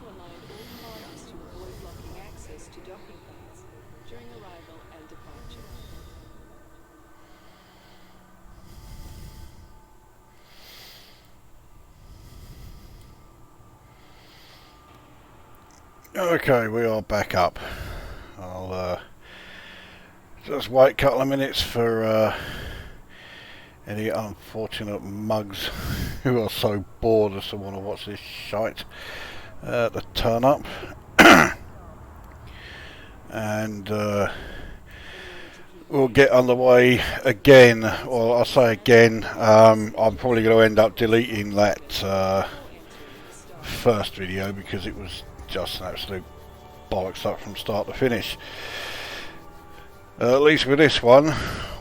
align all parties to avoid blocking access to docking points during arrival and departure. Okay, we are back up. I'll just wait a couple of minutes for any unfortunate mugs who are so bored as to want to watch this shite to turn up. And we'll get underway again. Well, I say again, I'm probably going to end up deleting that first video because it was just an absolute bollocks up from start to finish. At least with this one,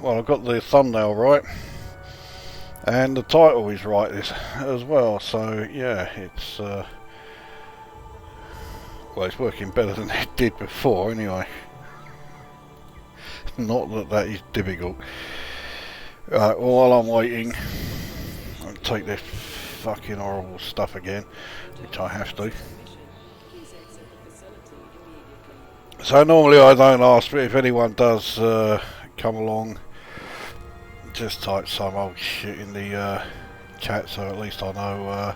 well, I've got the thumbnail right and the title is right as well, so yeah, it's well, it's working better than it did before anyway. Not that that is difficult. Right, while I'm waiting, I'll take this fucking horrible stuff again, which I have to. So normally I don't ask, but if anyone does come along, just type some old shit in the chat, so at least I know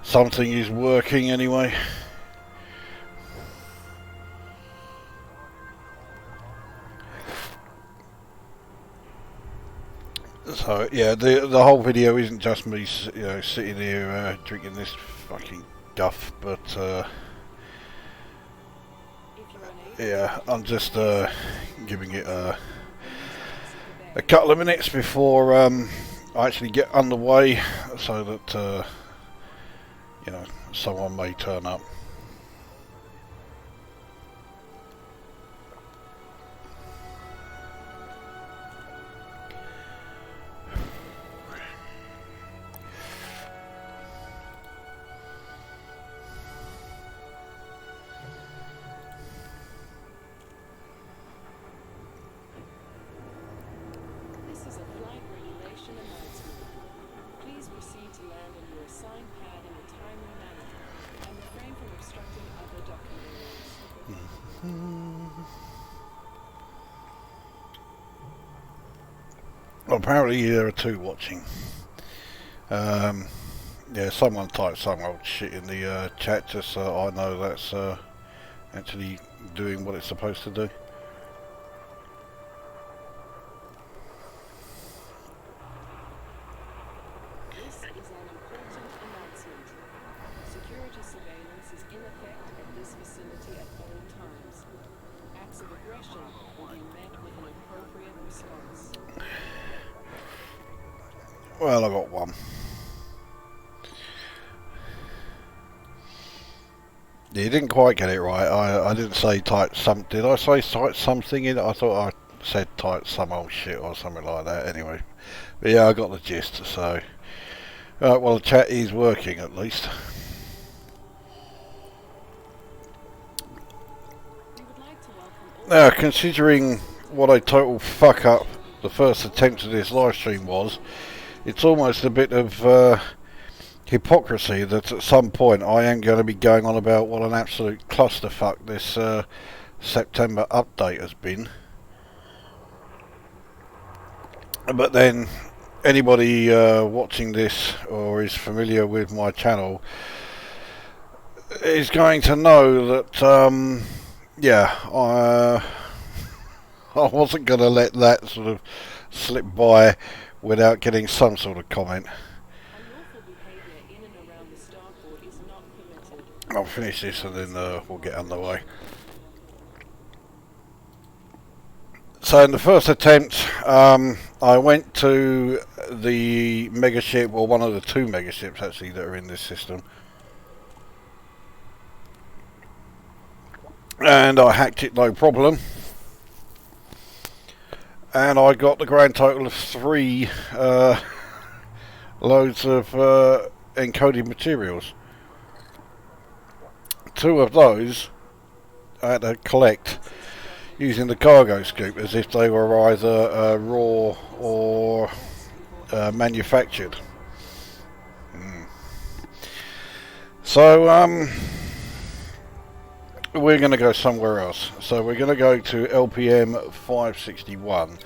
something is working anyway. So yeah, the whole video isn't just me, you know, sitting here drinking this fucking guff, but yeah, I'm just giving it a couple of minutes before I actually get underway, so that you know, someone may turn up. Well, apparently there are two watching. Yeah, someone typed some old shit in the chat just so I know that's actually doing what it's supposed to do. This is an important announcement. Security surveillance is in effect at this facility at all times. Acts of aggression will be met with an appropriate response. Well, I got one. You didn't quite get it right. I didn't say type some. Did I say type something in it? I thought I said type some old shit or something like that. Anyway, but yeah, I got the gist. So, well, the chat is working at least. Now, considering what a total fuck up the first attempt at this live stream was, it's almost a bit of hypocrisy that at some point I am going to be going on about what an absolute clusterfuck this September update has been. But then anybody watching this or is familiar with my channel is going to know that yeah, I wasn't going to let that sort of slip by without getting some sort of comment. I'll finish this and then we'll get underway. So in the first attempt, I went to the megaship, or one of the two megaships actually that are in this system, and I hacked it no problem, and I got the grand total of 3 loads of encoded materials. 2 of those I had to collect using the cargo scoop as if they were either raw or manufactured. So we're going to go somewhere else. So we're going to go to LPM 561.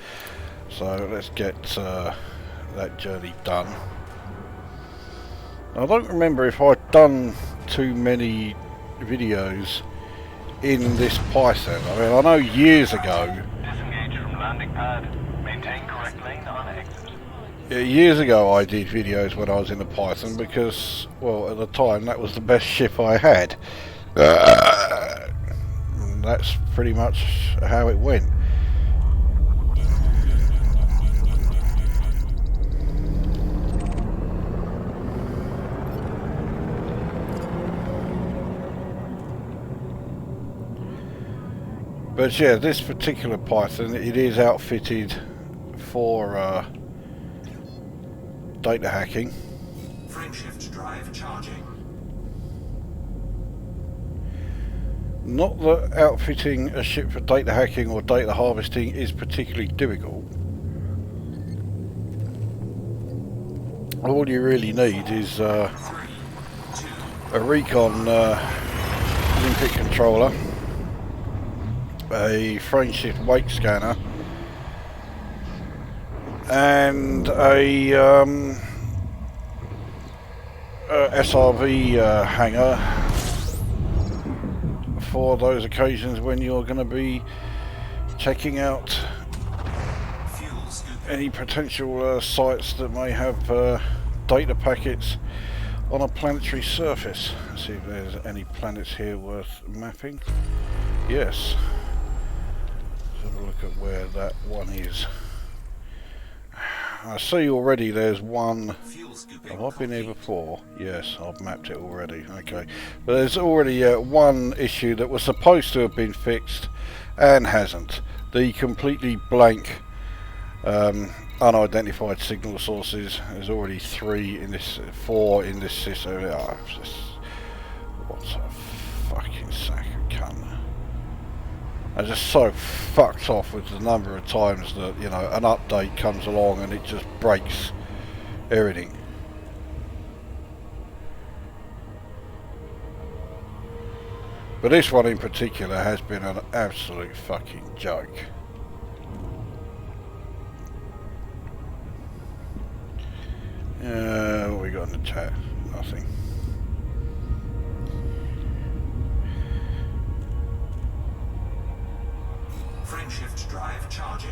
So let's get that journey done. I don't remember if I'd done too many videos in this Python. I mean, I know years ago. Disengage from landing pad. Maintain correct lane on exit. Yeah, years ago I did videos when I was in the Python because, well, at the time that was the best ship I had. And that's pretty much how it went. But yeah, this particular Python, it is outfitted for data hacking. Frameshift drive charging. Not that outfitting a ship for data hacking or data harvesting is particularly difficult. All you really need is a recon Olympic controller, a frameshift weight scanner, and a SRV hanger for those occasions when you're going to be checking out any potential sites that may have data packets on a planetary surface. Let's see if there's any planets here worth mapping. Yes. Let's have a look at where that one is. I see already there's one. Have I been here before? Yes, I've mapped it already. Okay. But there's already one issue that was supposed to have been fixed and hasn't. The completely blank unidentified signal sources. There's already 4 in this system. Oh, what a fucking sack of cunt. I'm just so fucked off with the number of times that, you know, an update comes along and it just breaks everything. But this one in particular has been an absolute fucking joke. What we got in the chat? Nothing. Frameshift drive charging.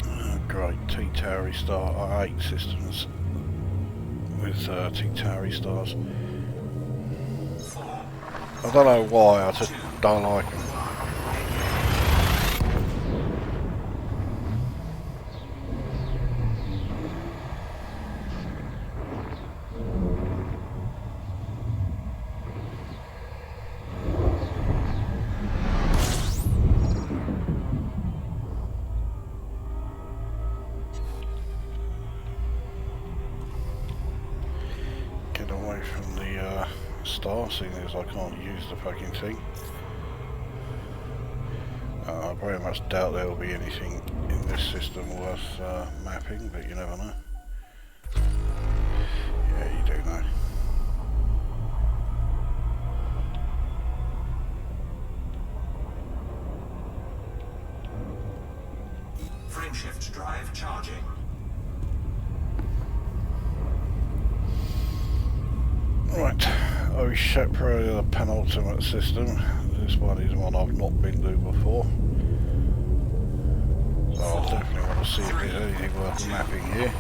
Oh, great, T-Tower star. I hate systems with T-Tower stars. I don't know why, I just don't like them. From the star, seeing as I can't use the fucking thing. I very much doubt there will be anything in this system worth mapping, but you never know. Yeah, you do know. Frameshift drive charging. Right, Oshepro, the penultimate system. This one is one I've not been to before. So I'll definitely want to see if there's anything worth mapping here.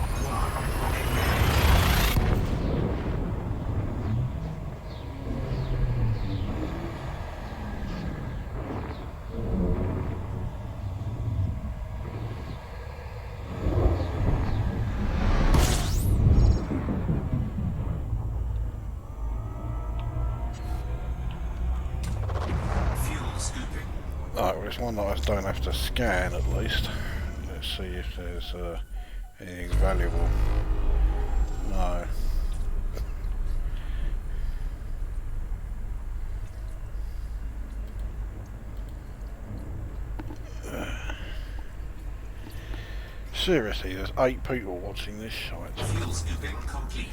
Alright, well, it's one that I don't have to scan at least. Let's see if there's anything valuable. No. Seriously, there's 8 people watching this shite. Fuel scooping complete.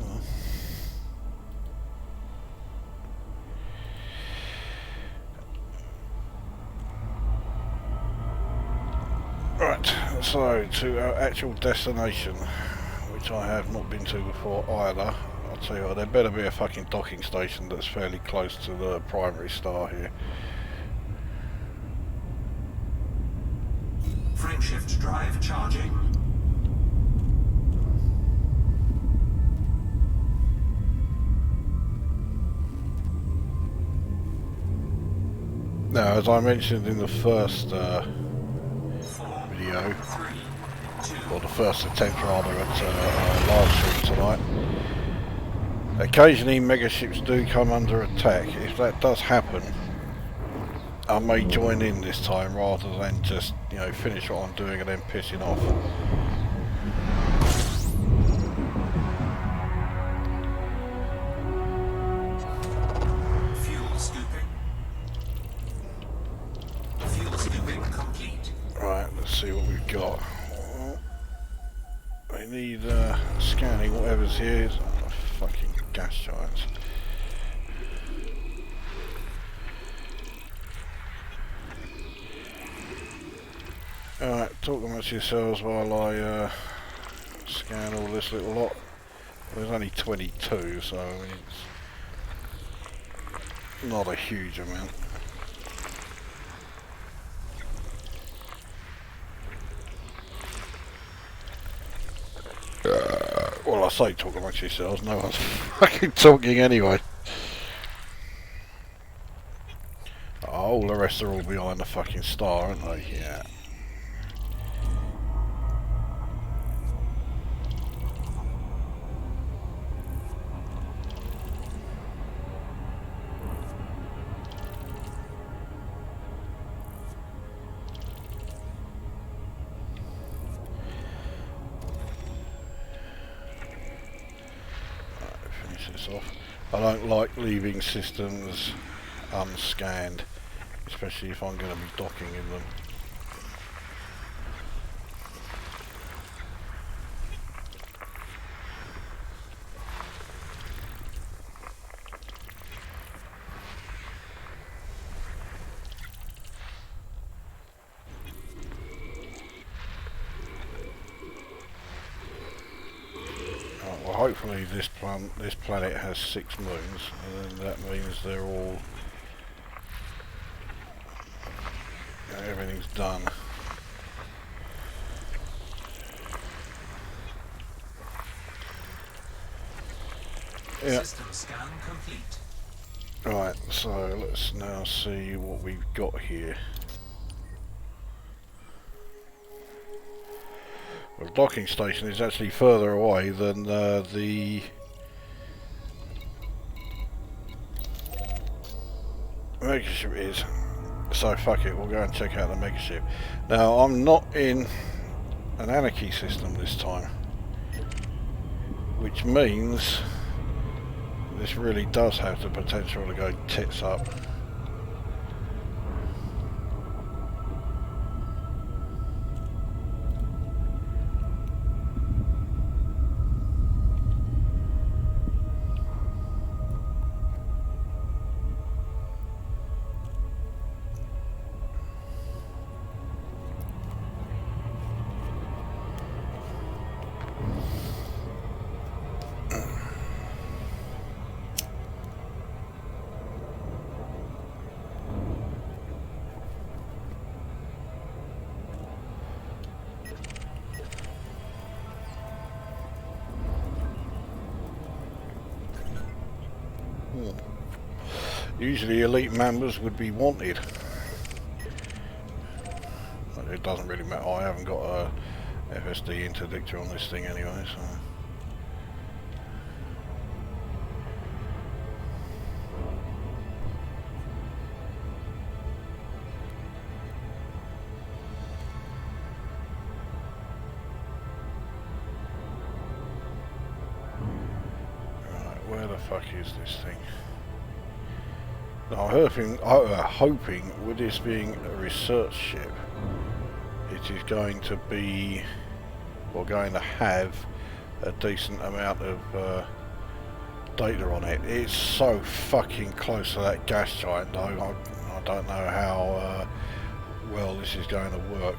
Oh. Right, so to our actual destination, which I have not been to before either. I'll tell you what, there better be a fucking docking station that's fairly close to the primary star here. Frameshift drive charging. Now, as I mentioned in the first 4, video, 3, 2, or the first attempt rather at live stream tonight, occasionally megaships do come under attack. If that does happen, I may join in this time rather than just, you know, finish what I'm doing and then pissing off. fuel scooping. Fuel scooping complete. Right, let's see what we've got. We need scanning whatever's here. Oh, fucking gas giants. Alright, talk amongst yourselves while I scan all this little lot. There's only 22, so I mean, it's not a huge amount. Well, I say talk amongst yourselves, no one's fucking talking anyway. Oh, the rest are all behind the fucking star, aren't they? Yeah. Off. I don't like leaving systems unscanned, especially if I'm going to be docking in them. Well, hopefully this planet has 6 moons, and then that means they're all, you know, everything's done. Yeah. System scan complete. Right, so let's now see what we've got here. Well, the docking station is actually further away than the megaship is. So fuck it, we'll go and check out the megaship. Now, I'm not in an anarchy system this time, which means this really does have the potential to go tits up. Usually elite members would be wanted. But it doesn't really matter. I haven't got a FSD interdictor on this thing anyway, so. Right, where the fuck is this thing? Now, hoping with this being a research ship, it is going to be, or going to have, a decent amount of data on it. It's so fucking close to that gas giant though, I don't know how well this is going to work.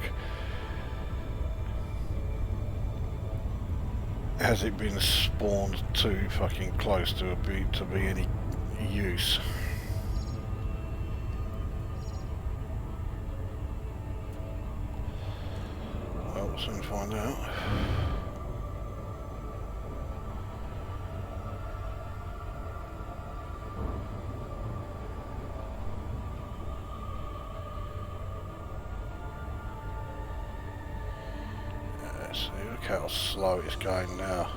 has it been spawned too fucking close to be any use. Well, we'll soon find out. See, look how slow it's going now.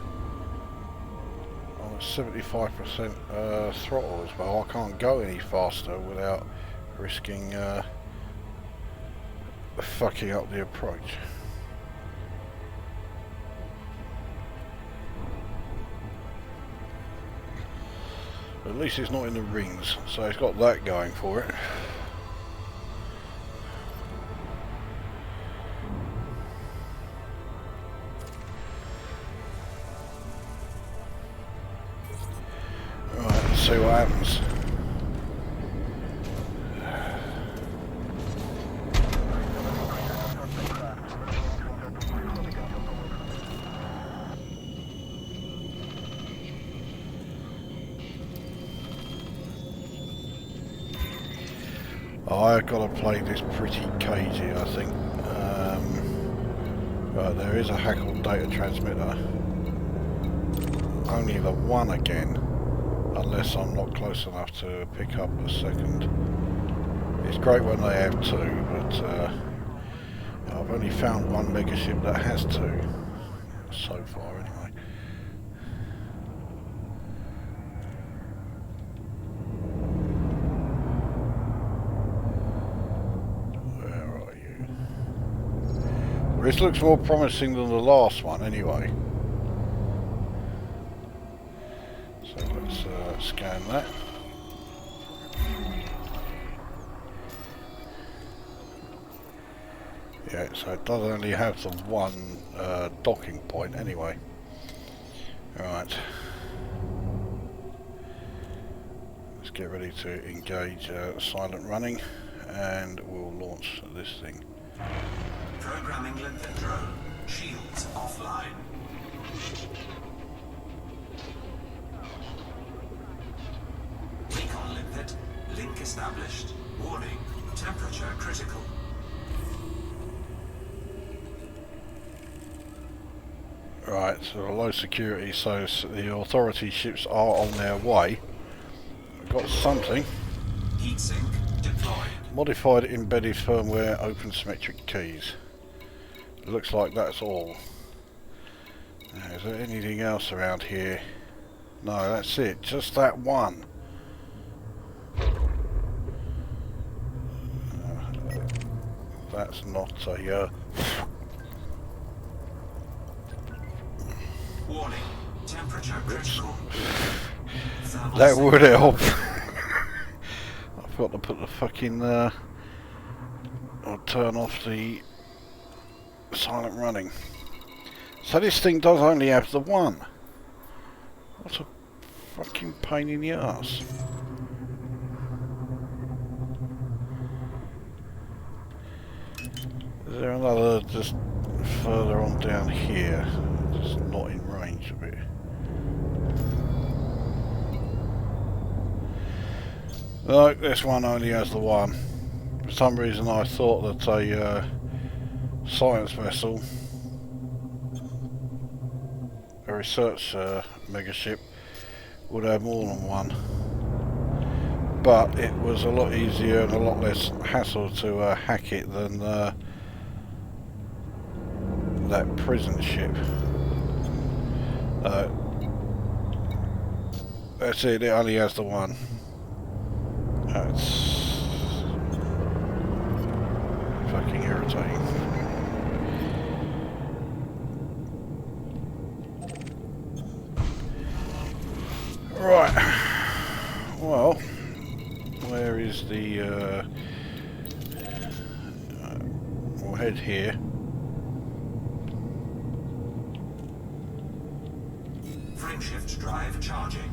I'm at 75% throttle as well. I can't go any faster without risking fucking up the approach. At least it's not in the rings, so it's got that going for it. Right, let's see what happens. I've got to play this pretty cagey, I think. Right, there is a hackled data transmitter. Only the one again, unless I'm not close enough to pick up a second. It's great when they have two, but I've only found one megaship that has two so far anyway. This looks more promising than the last one anyway. So let's scan that. Yeah, so it does only have the one docking point anyway. Right. Let's get ready to engage silent running and we'll launch this thing. Programming limpet drone. Shields offline. Recon limpet. Link established. Warning. Temperature critical. Right, so low security, so the authority ships are on their way. We've got something. Heatsink deployed. Modified embedded firmware open symmetric keys. It looks like that's all. Now, is there anything else around here? No, that's it. Just that one. That's not a... Warning. Temperature critical. That would help. I forgot to put the fucking... I'll turn off the silent running. So this thing does only have the one. What a fucking pain in the ass. Is there another just further on down here? Just not in range of it. No, this one only has the one. For some reason I thought that a science vessel, a research megaship, would have more than one. But it was a lot easier and a lot less hassle to hack it than that prison ship. That's it, it only has the one. That's fucking irritating. Right. Well, where is the we'll head here. Frameshift drive charging.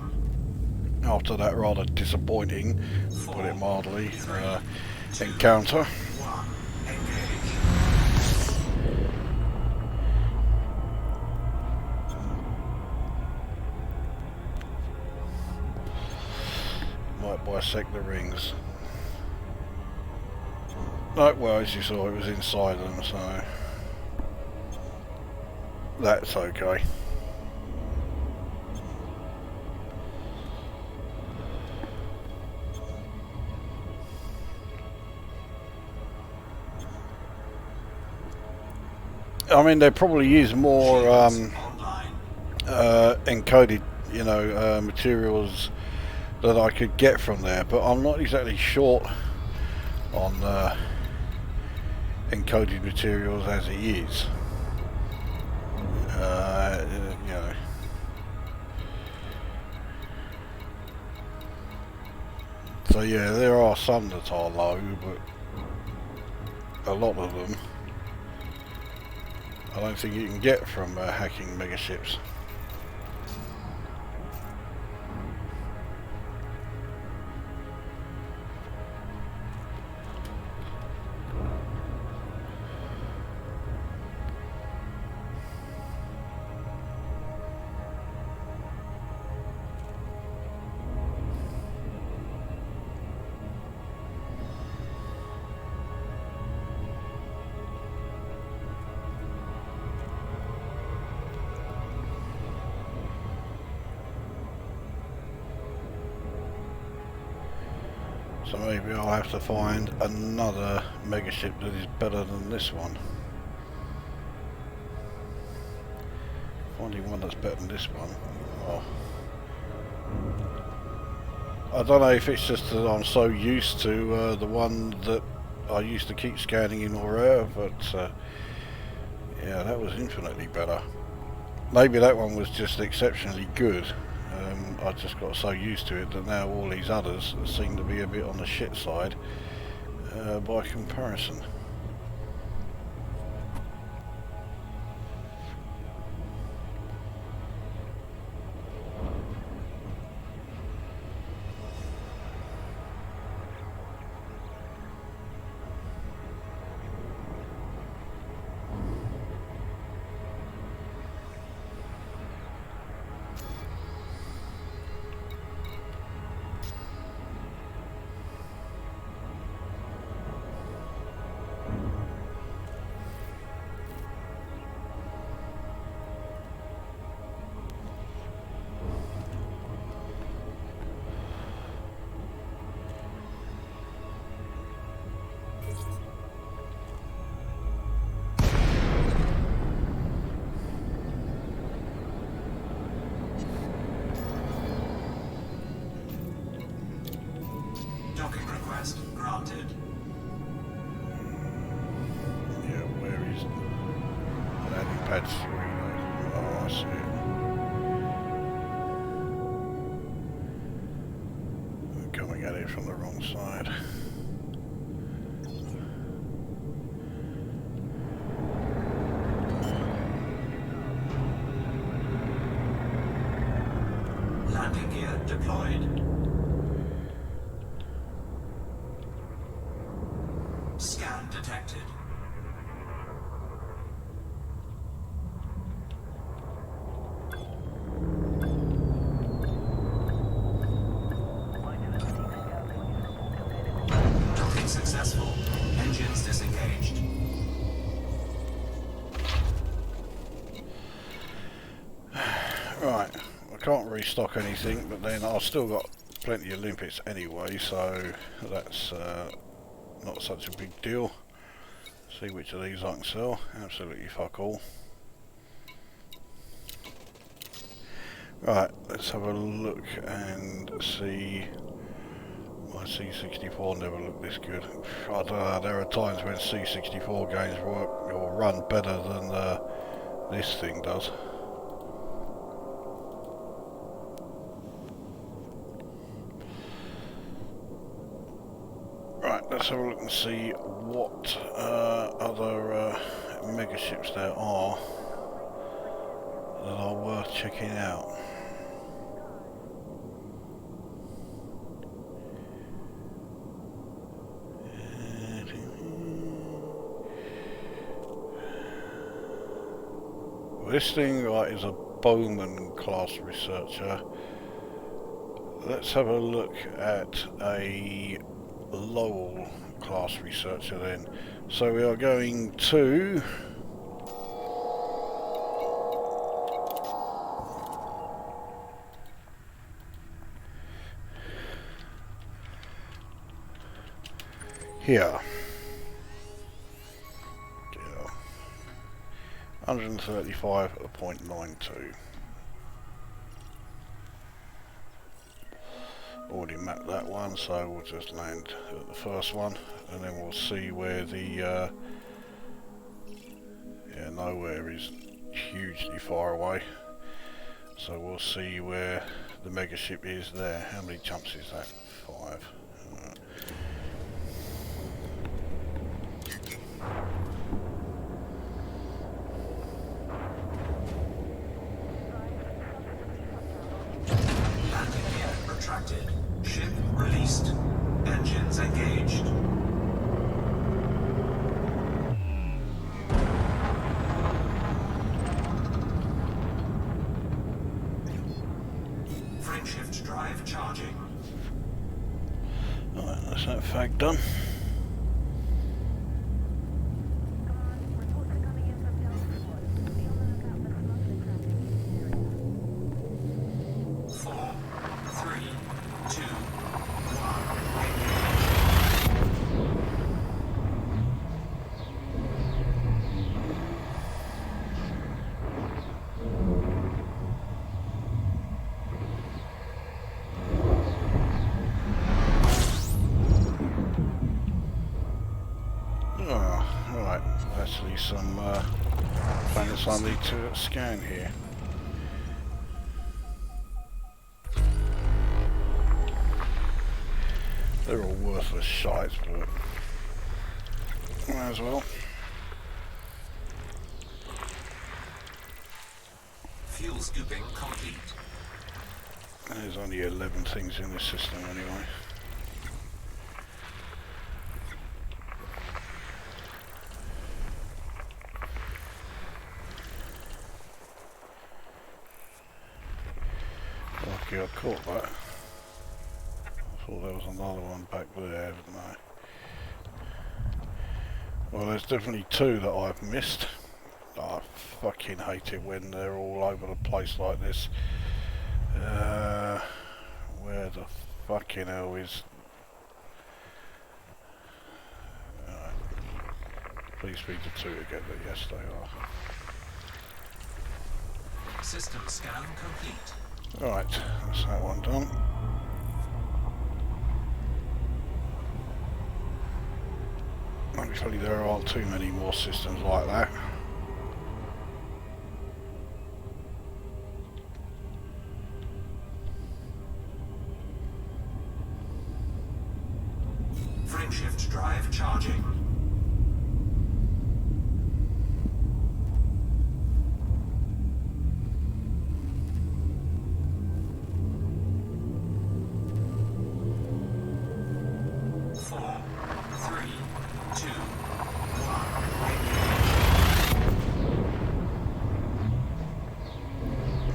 After that rather disappointing, to put it mildly, encounter. 1. Engage. dissect the rings. No, well, as you saw, it was inside them, so that's okay. I mean, there probably is more encoded, you know, materials that I could get from there, but I'm not exactly short on encoded materials as it is. You know. So yeah, there are some that are low, but a lot of them I don't think you can get from hacking Megaships. So maybe I'll have to find another Megaship that is better than this one. Finding one that's better than this one. Oh. I don't know if it's just that I'm so used to the one that I used to keep scanning in Aurora, but yeah, that was infinitely better. Maybe that one was just exceptionally good. I just got so used to it that now all these others seem to be a bit on the shit side by comparison. Docking request granted. Yeah, where is landing pad 3? Oh, I see it. I'm coming at it from the wrong side. Landing gear deployed. Scan detected. Docking successful. Engines disengaged. Right, I can't restock anything, but then I've still got plenty of limpets anyway, so that's not such a big deal. See which of these I can sell. Absolutely fuck all. Right, let's have a look and see. My C64 never looked this good. I don't know, there are times when C64 games work or run better than this thing does. Right, let's have a look and see what other Megaships there are that are worth checking out. Well, this thing is a Bowman class researcher. let's have a look at a Lowell class researcher then. So we are going to here. 135.92. Already mapped that one, so we'll just land at the first one, and then we'll see where the yeah, nowhere is hugely far away, so we'll see where the megaship is there. How many jumps is that? 5. Landing gear retracted. Ship released. Engines engaged. Frameshift drive charging. Alright, that's that fag done. Alright, actually some planets I need to scan here. They're all worthless shites, but might as well. Fuel scooping complete. There's only 11 things in this system anyway. Lucky I caught that. I thought there was another one back there, but no. Well, there's definitely 2 that I've missed. I fucking hate it when they're all over the place like this. Where the fucking hell is... Please read the 2 again, but yes they are. System scan complete. Right, that's that one done. Hopefully there aren't too many more systems like that. Frameshift drive charging.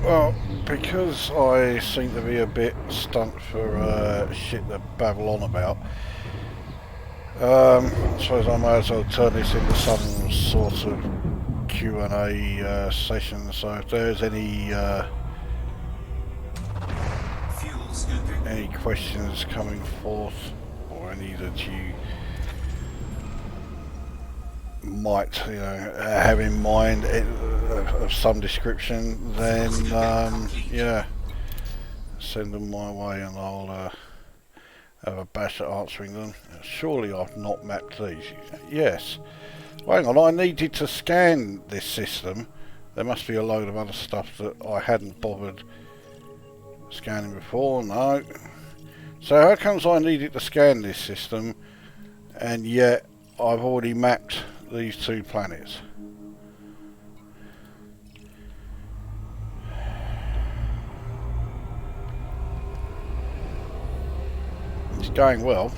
Well, because I seem to be a bit stumped for shit to babble on about, I suppose I may as well turn this into some sort of Q&A session. So if there's any questions coming forth, or any that you might have in mind of some description, then yeah, send them my way and I'll have a bash at answering them. Surely I've not mapped these. Yes. Well, hang on, I needed to scan this system. There must be a load of other stuff that I hadn't bothered scanning before. No. So how comes I needed to scan this system and yet I've already mapped these 2 planets? It's going well.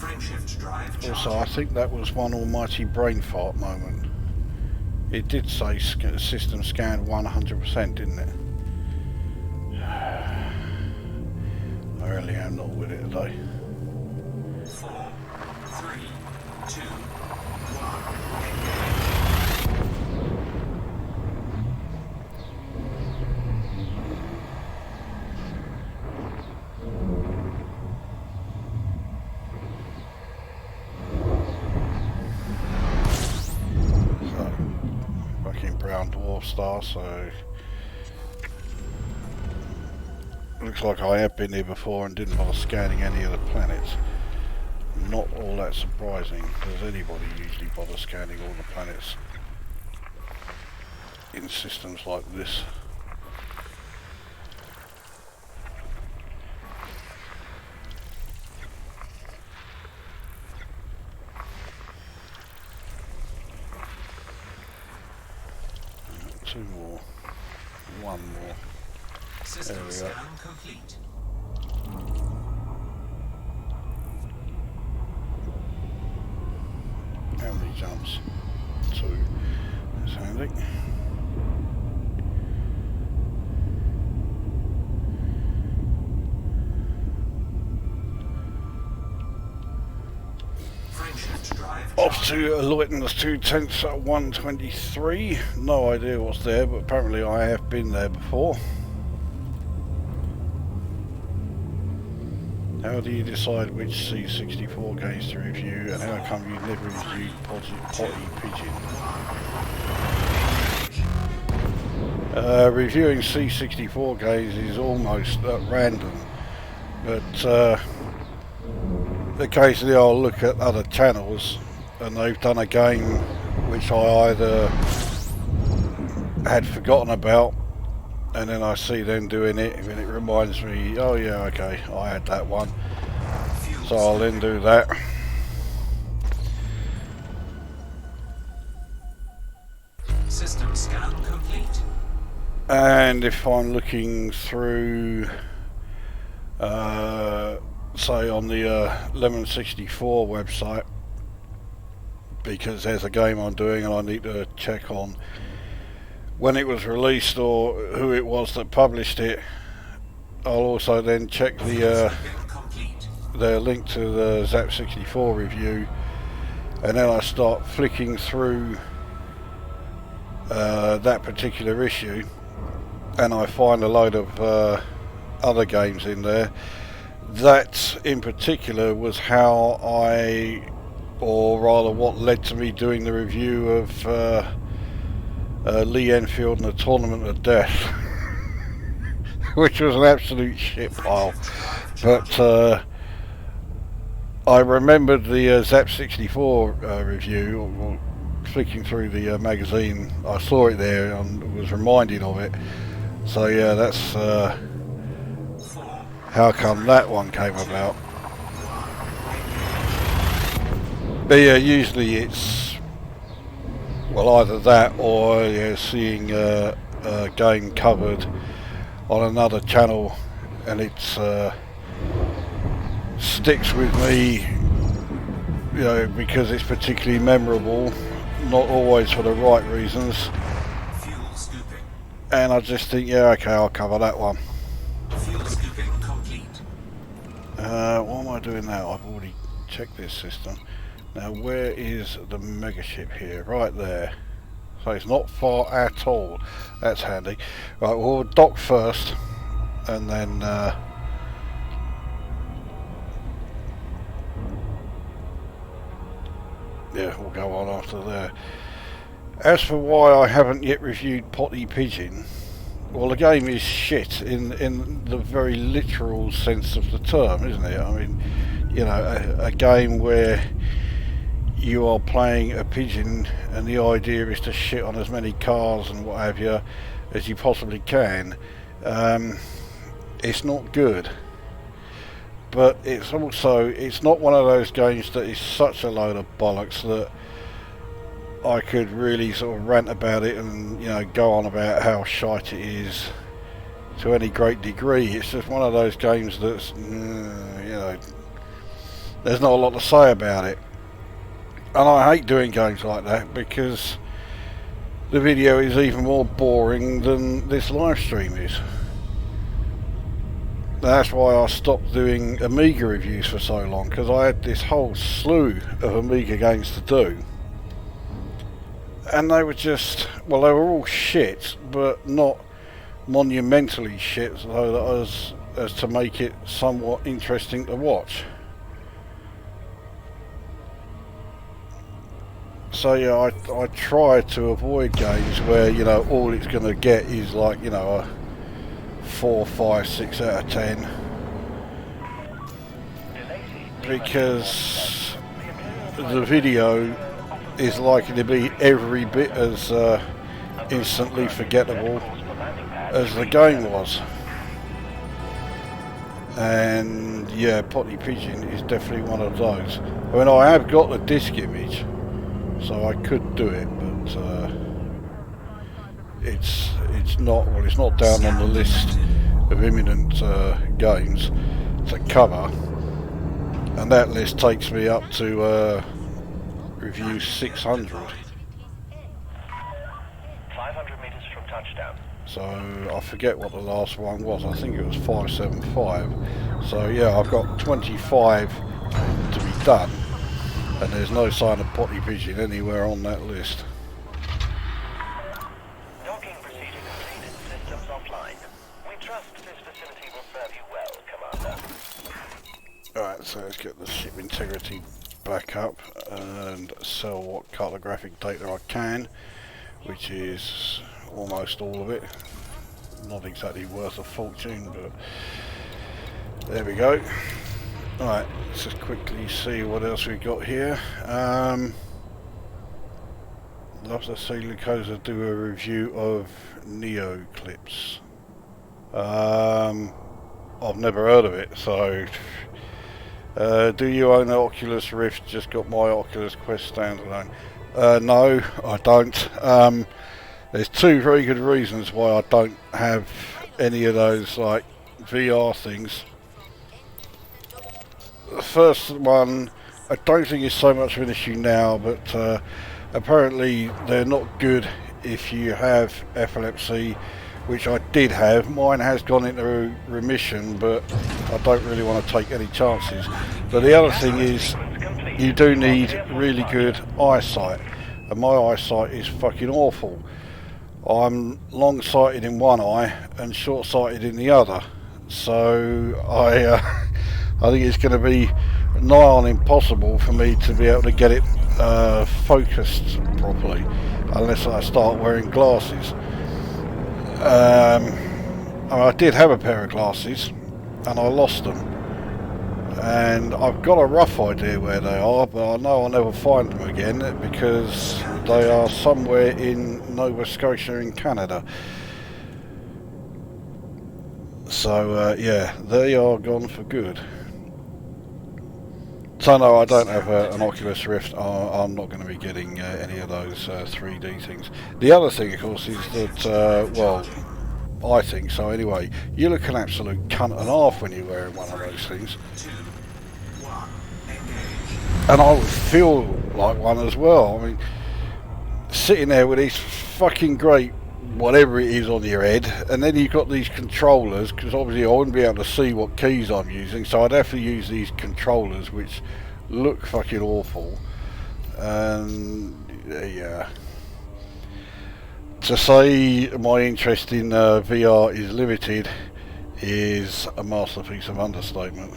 Frameshift drive Also, I charging. think that was one almighty brain fart moment. It did say system scanned 100%, didn't it? I really am not with it today. 4, 3, 2, 1. Fucking brown dwarf star, so looks like I have been here before and didn't bother scanning any of the planets. Not all that surprising. Does anybody usually bother scanning all the planets in systems like this? Two more. One more. System There we go. scan complete. How many jumps? 2. That's handy. Frameshift drive Off charging. to Luton's 2/10 at 123. No idea what's there, but apparently I have been there before. How do you decide which C64 games to review, and how come you never reviewed Potty Pigeon? Reviewing C64 games is almost at random, but occasionally I'll look at other channels and they've done a game which I either had forgotten about, and then I see them doing it and it reminds me, oh yeah, okay, I had that one, so I'll then do that. System scan complete. And if I'm looking through say on the 1164 website, because there's a game I'm doing and I need to check on when it was released or who it was that published it, I'll also then check the link to the Zap64 review, and then I start flicking through that particular issue and I find a load of other games in there. That in particular was how or rather what led to me doing the review of Lee Enfield and the Tournament of Death, which was an absolute shit pile. But I remembered the Zap64 review, or flicking through the magazine, I saw it there and was reminded of it. So yeah, that's how come that one came about. But yeah, usually it's, well, either that or seeing a game covered on another channel and it's sticks with me, because it's particularly memorable, not always for the right reasons. Fuel scooping. And I just think, yeah, okay, I'll cover that one. Fuel scooping complete. What am I doing now? I've already checked this system. Now, where is the megaship here? Right there. So it's not far at all. That's handy. Right, we'll dock first, and then yeah, we'll go on after there. As for why I haven't yet reviewed Potty Pigeon, well, the game is shit in the very literal sense of the term, isn't it? I mean, a game where you are playing a pigeon and the idea is to shit on as many cars and what have you as you possibly can. It's not good. But it's not one of those games that is such a load of bollocks that I could really sort of rant about it and go on about how shite it is to any great degree. It's just one of those games that's there's not a lot to say about it. And I hate doing games like that because the video is even more boring than this live stream is. That's why I stopped doing Amiga reviews for so long, because I had this whole slew of Amiga games to do. And they were just, well, they were all shit, but not monumentally shit, so that as to make it somewhat interesting to watch. So yeah, I try to avoid games where, you know, all it's going to get is like, you know, a 4, 5, 6 out of 10. Because the video is likely to be every bit as instantly forgettable as the game was. And yeah, Potty Pigeon is definitely one of those. I mean, I have got the disc image, so I could do it, but it's not, well, it's not down on the list of imminent games to cover, and that list takes me up to review 600. 500 meters from touchdown. So I forget what the last one was. I think it was 575. So yeah, I've got 25 to be done, and there's no sign of Potty Pigeon anywhere on that list. Docking procedure completed. Systems offline. We trust this facility will serve you well, Commander. Alright, so let's get the ship integrity back up and sell what cartographic data I can, which is almost all of it. Not exactly worth a fortune, but there we go. Alright, let's just quickly see what else we've got here. Love to see Lukozer do a review of Neo clips. I've never heard of it, so do you own an Oculus Rift? Just got my Oculus Quest standalone. No, I don't. There's two very good reasons why I don't have any of those like VR things. The first one, I don't think it's so much of an issue now, but apparently they're not good if you have epilepsy, which I did have. Mine has gone into remission, but I don't really want to take any chances. But the other thing is, you do need really good eyesight, and my eyesight is fucking awful. I'm long-sighted in one eye and short-sighted in the other, so I think it's going to be nigh on impossible for me to be able to get it focused properly unless I start wearing glasses. I did have a pair of glasses and I lost them, and I've got a rough idea where they are, but I know I'll never find them again because they are somewhere in Nova Scotia in Canada. So yeah, they are gone for good. So no, I don't have an Oculus Rift. I'm not going to be getting any of those 3D things. The other thing, of course, is that, well, I think so anyway, you look an absolute cunt and a half when you're wearing one of those things. And I would feel like one as well. I mean, sitting there with these fucking great whatever it is on your head, and then you've got these controllers, because obviously I wouldn't be able to see what keys I'm using, so I'd have to use these controllers which look fucking awful. And yeah, to say my interest in VR is limited is a masterpiece of understatement.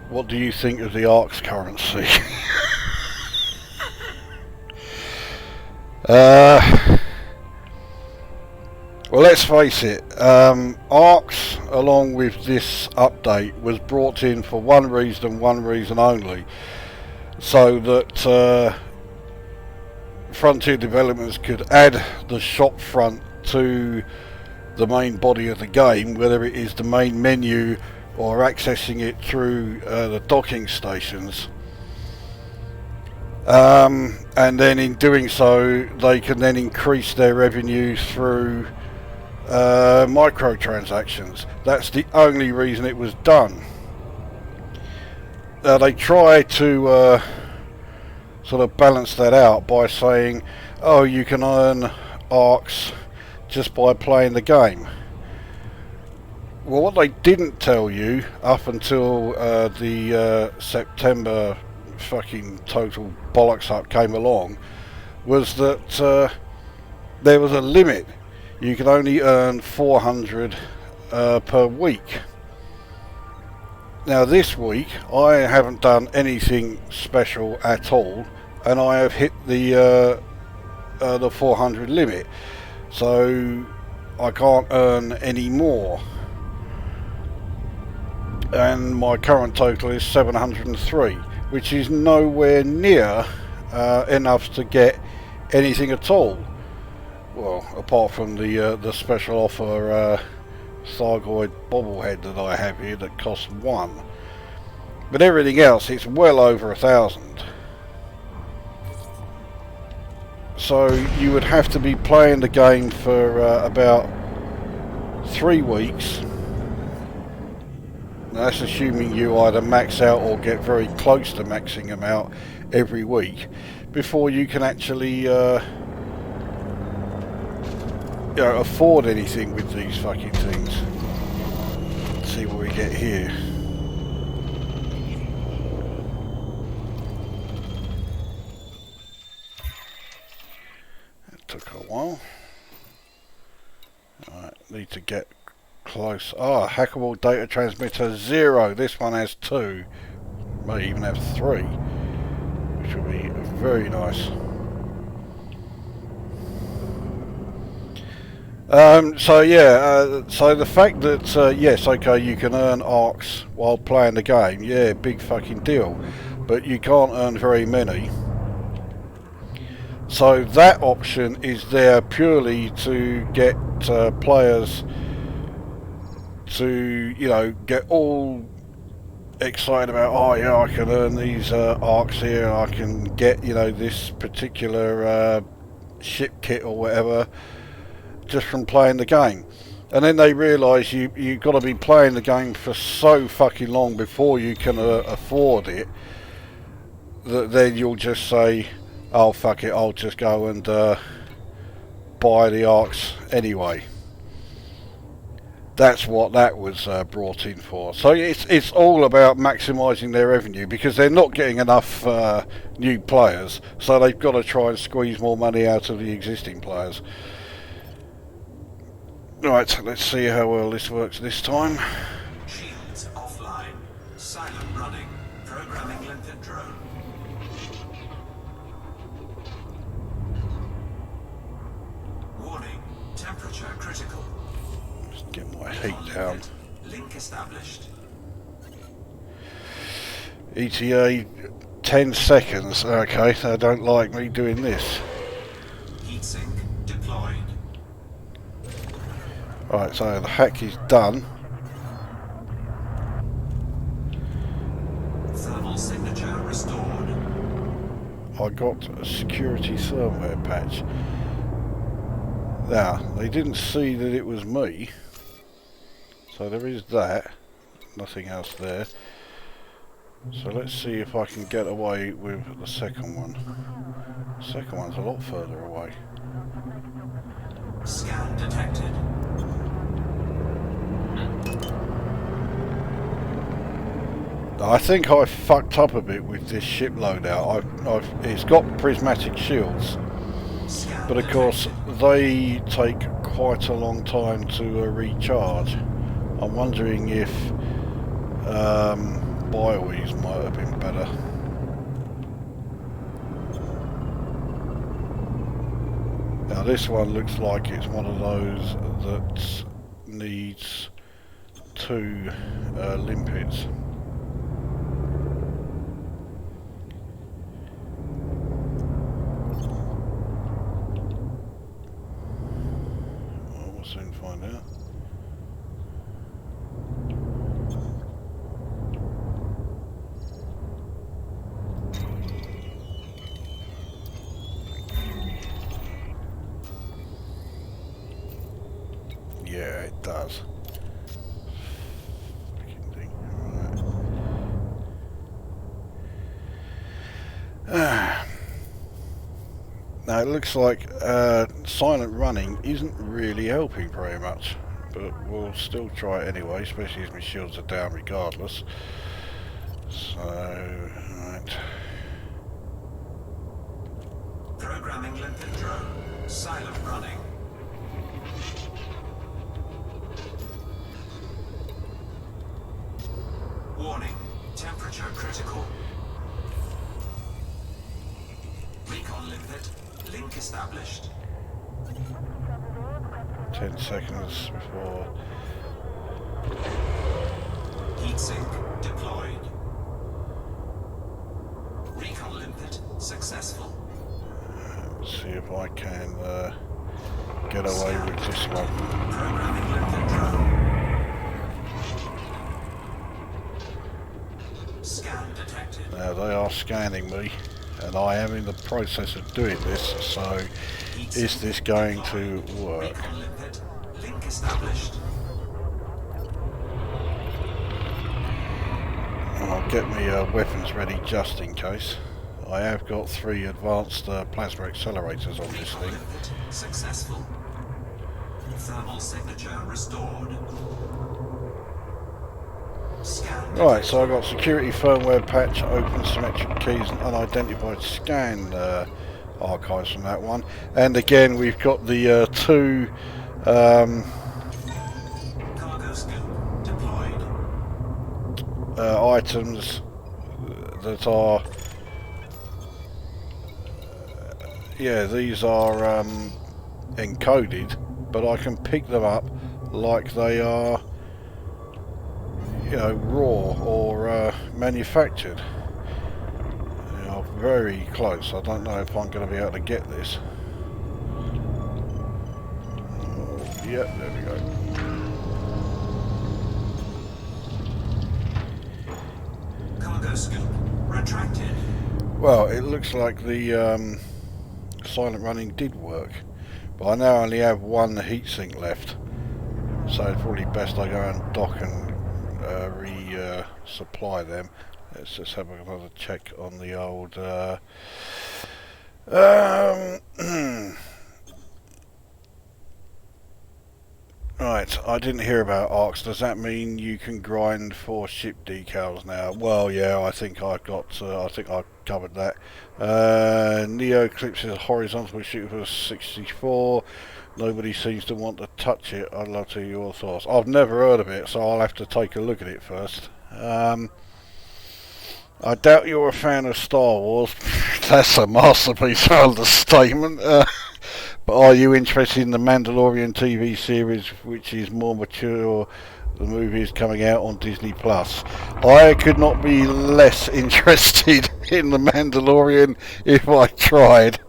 What do you think of the ARX currency? Well, let's face it, ARX, along with this update, was brought in for one reason only, so that Frontier Developments could add the shop front to the main body of the game, whether it is the main menu or accessing it through the docking stations. And then in doing so, they can then increase their revenue through microtransactions. That's the only reason it was done. They try to sort of balance that out by saying, oh, you can earn arcs just by playing the game. Well, what they didn't tell you up until the September fucking total bollocks up came along was that there was a limit. You could only earn 400 per week. Now this week I haven't done anything special at all, and I have hit the 400 limit, so I can't earn any more. And my current total is 703, which is nowhere near enough to get anything at all. Well, apart from the special offer Thargoid bobblehead that I have here that costs 1. But everything else, it's well over 1,000. So you would have to be playing the game for about 3 weeks. Now that's assuming you either max out or get very close to maxing them out every week before you can actually afford anything with these fucking things. Let's see what we get here. It took a while. Alright, need to get close. Ah, hackable data transmitter 0. This one has 2. May even have 3. Which will be very nice. So the fact that yes, okay, you can earn arcs while playing the game, yeah, big fucking deal, but you can't earn very many. So that option is there purely to get players to get all excited about, oh yeah, I can earn these arcs here, I can get this particular ship kit or whatever just from playing the game. And then they realise you've got to be playing the game for so fucking long before you can afford it, that then you'll just say, oh fuck it, I'll just go and buy the arcs anyway. That's what that was brought in for. So it's all about maximising their revenue, because they're not getting enough new players, so they've got to try and squeeze more money out of the existing players. Right, let's see how well this works this time. Shields offline. Silent running. Programming limpet drone. Warning. Temperature critical. Just get my heat down. Link established. ETA 10 seconds. Okay, they don't like me doing this. Heatsink deployed. Right, so the hack is done. Thermal signature restored. I got a security firmware patch. Now, they didn't see that it was me. So there is that. Nothing else there. So let's see if I can get away with the second one. The second one's a lot further away. Scan detected. I think I fucked up a bit with this ship loadout. It's got prismatic shields, but of course they take quite a long time to recharge. I'm wondering if BioEase might have been better. Now this one looks like it's one of those that needs 2 limpets. We'll soon find out. It looks like silent running isn't really helping very much, but we'll still try it anyway, especially as my shields are down regardless. So, right. Programming limpet drone. Silent running. Warning. Temperature critical. Recon limpet. Link established. 10 seconds before. Heatsink deployed. Recon limpet successful. Let's see if I can get away with this one. Programming limpet drone. Scan detected. Now they are scanning me, and I am in the process of doing this, so is this going to work? Recon limpet. Link established. I'll get me weapons ready just in case. I have got 3 advanced plasma accelerators on this thing. Limpet successful. Thermal signature restored. Scan. Right, so I've got security firmware patch, open symmetric keys and unidentified scan archives from that one. And again we've got the 2 Cargo scoop deployed. items that are these are encoded, but I can pick them up like they are, you know, raw or manufactured. They are very close. I don't know if I'm going to be able to get this. Yep, there we go. Cargo scoop retracted. Well, it looks like the silent running did work, but I now only have 1 heatsink left, so it's probably best I go and dock and resupply them. Let's just have another check on the old right, I didn't hear about arcs. Does that mean you can grind for ship decals now? Well, yeah, I think I've got. I think I covered that. Neo Eclipse's horizontal ship was 64. Nobody seems to want to touch it. I'd love to hear your thoughts. I've never heard of it, so I'll have to take a look at it first. I doubt you're a fan of Star Wars. That's a masterpiece of understatement. But are you interested in the Mandalorian TV series, which is more mature? The movie is coming out on Disney Plus. I could not be less interested in the Mandalorian if I tried.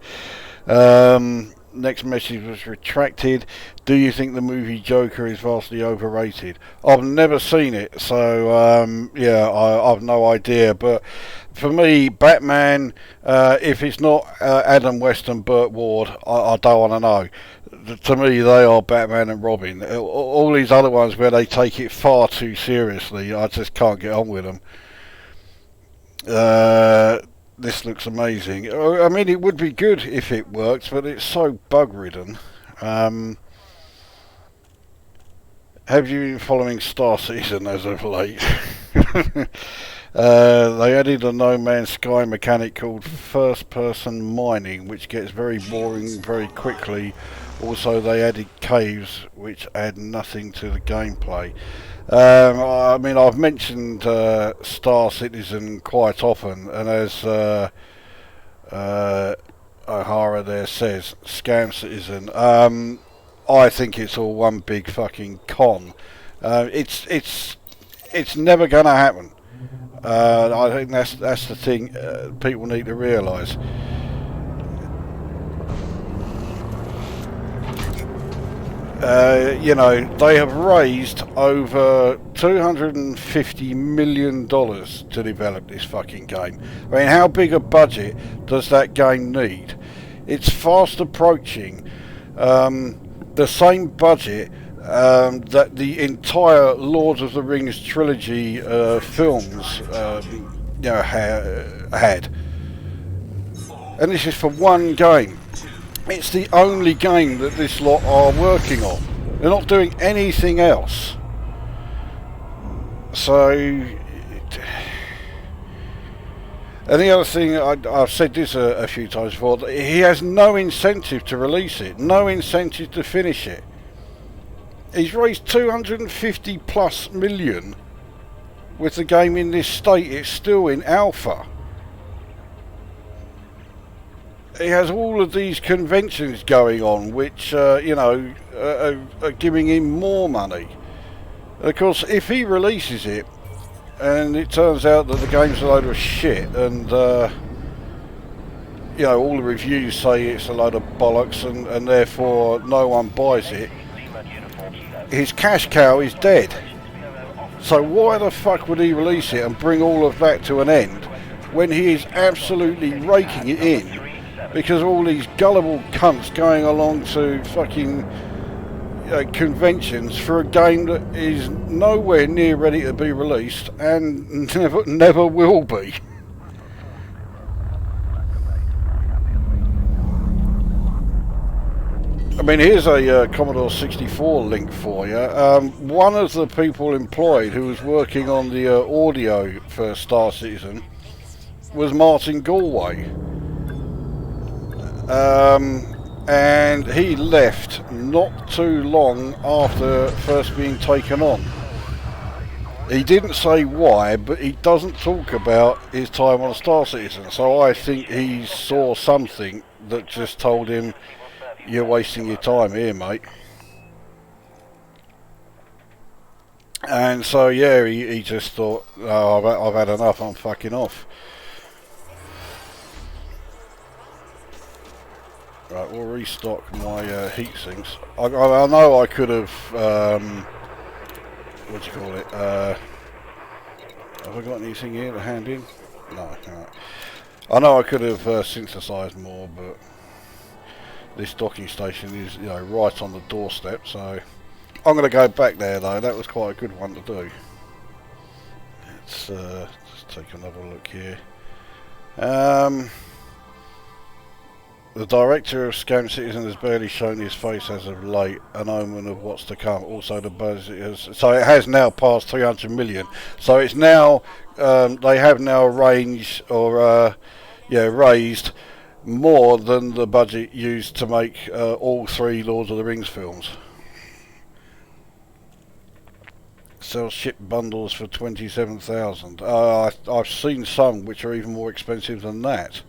Next message was retracted. Do you think the movie Joker is vastly overrated? I've never seen it, so yeah, I've no idea. But for me, Batman, if it's not Adam West and Burt Ward, I don't want to know. To me, they are Batman and Robin. All these other ones where they take it far too seriously, I just can't get on with them. This looks amazing. I mean, it would be good if it worked, but it's so bug-ridden. Have you been following Star Citizen as of late? They added a No Man's Sky mechanic called first-person mining, which gets very boring very quickly. Also, they added caves, which add nothing to the gameplay. I mean, I've mentioned Star Citizen quite often, and as O'Hara there says, Scam Citizen. I think it's all one big fucking con. It's never going to happen. I think that's the thing people need to realise. You know, they have raised over $250 million to develop this fucking game. I mean, how big a budget does that game need? It's fast approaching the same budget that the entire Lord of the Rings trilogy films you know, had. And this is for one game. It's the only game that this lot are working on. They're not doing anything else. So, and the other thing, I've said this a few times before, he has no incentive to release it, no incentive to finish it. He's raised 250 plus million with the game in this state. It's still in alpha. He has all of these conventions going on which, you know, are giving him more money. Of course, if he releases it and it turns out that the game's a load of shit and, you know, all the reviews say it's a load of bollocks and therefore no one buys it, his cash cow is dead. So why the fuck would he release it and bring all of that to an end when he is absolutely raking it in because of all these gullible cunts going along to fucking conventions for a game that is nowhere near ready to be released and never will be. I mean, here's a Commodore 64 link for you. One of the people employed who was working on the audio for Star Citizen was Martin Galway. And he left not too long after first being taken on. He didn't say why, but he doesn't talk about his time on Star Citizen. So I think he saw something that just told him, you're wasting your time here, mate. And so, yeah, he just thought, oh, I've had enough, I'm fucking off. Right, we'll restock my heat sinks. I know I could have, what do you call it? Have I got anything here to hand in? No, no. I know I could have synthesized more, but this docking station is, you know, right on the doorstep, so I'm going to go back there though. That was quite a good one to do. Let's just take another look here. The director of Scam Citizen has barely shown his face as of late, an omen of what's to come. Also, the buzz so it has now passed 300 million. So it's now they have now arranged or raised more than the budget used to make all 3 Lord of the Rings films. Sells ship bundles for 27,000. I've seen some which are even more expensive than that.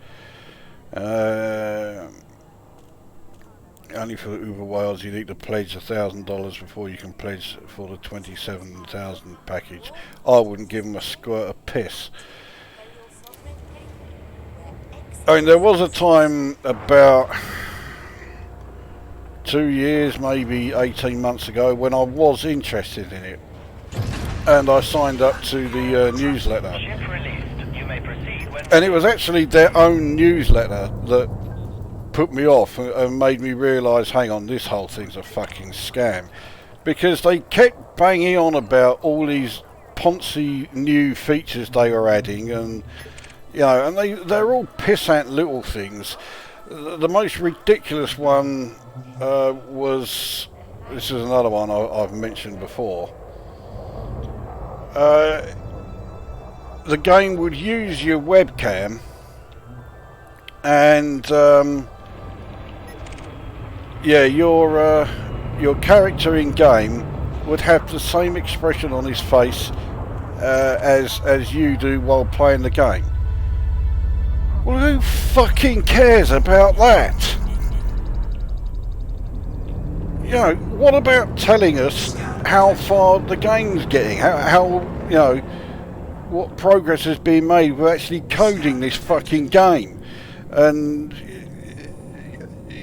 Only for the Uber Whales you need to pledge $1,000 before you can pledge for the 27,000 package. I wouldn't give them a squirt of piss. I mean, there was a time about 2 years, maybe 18 months ago, when I was interested in it, and I signed up to the newsletter. And it was actually their own newsletter that put me off and made me realise, hang on, this whole thing's a fucking scam. Because they kept banging on about all these poncy new features they were adding, and you know, and they're all pissant little things. The most ridiculous one was, this is another one I've mentioned before. The game would use your webcam and your character in game would have the same expression on his face as you do while playing the game. Well, who fucking cares about that? You know, what about telling us how far the game's getting? How you know, what progress has been made with actually coding this fucking game? And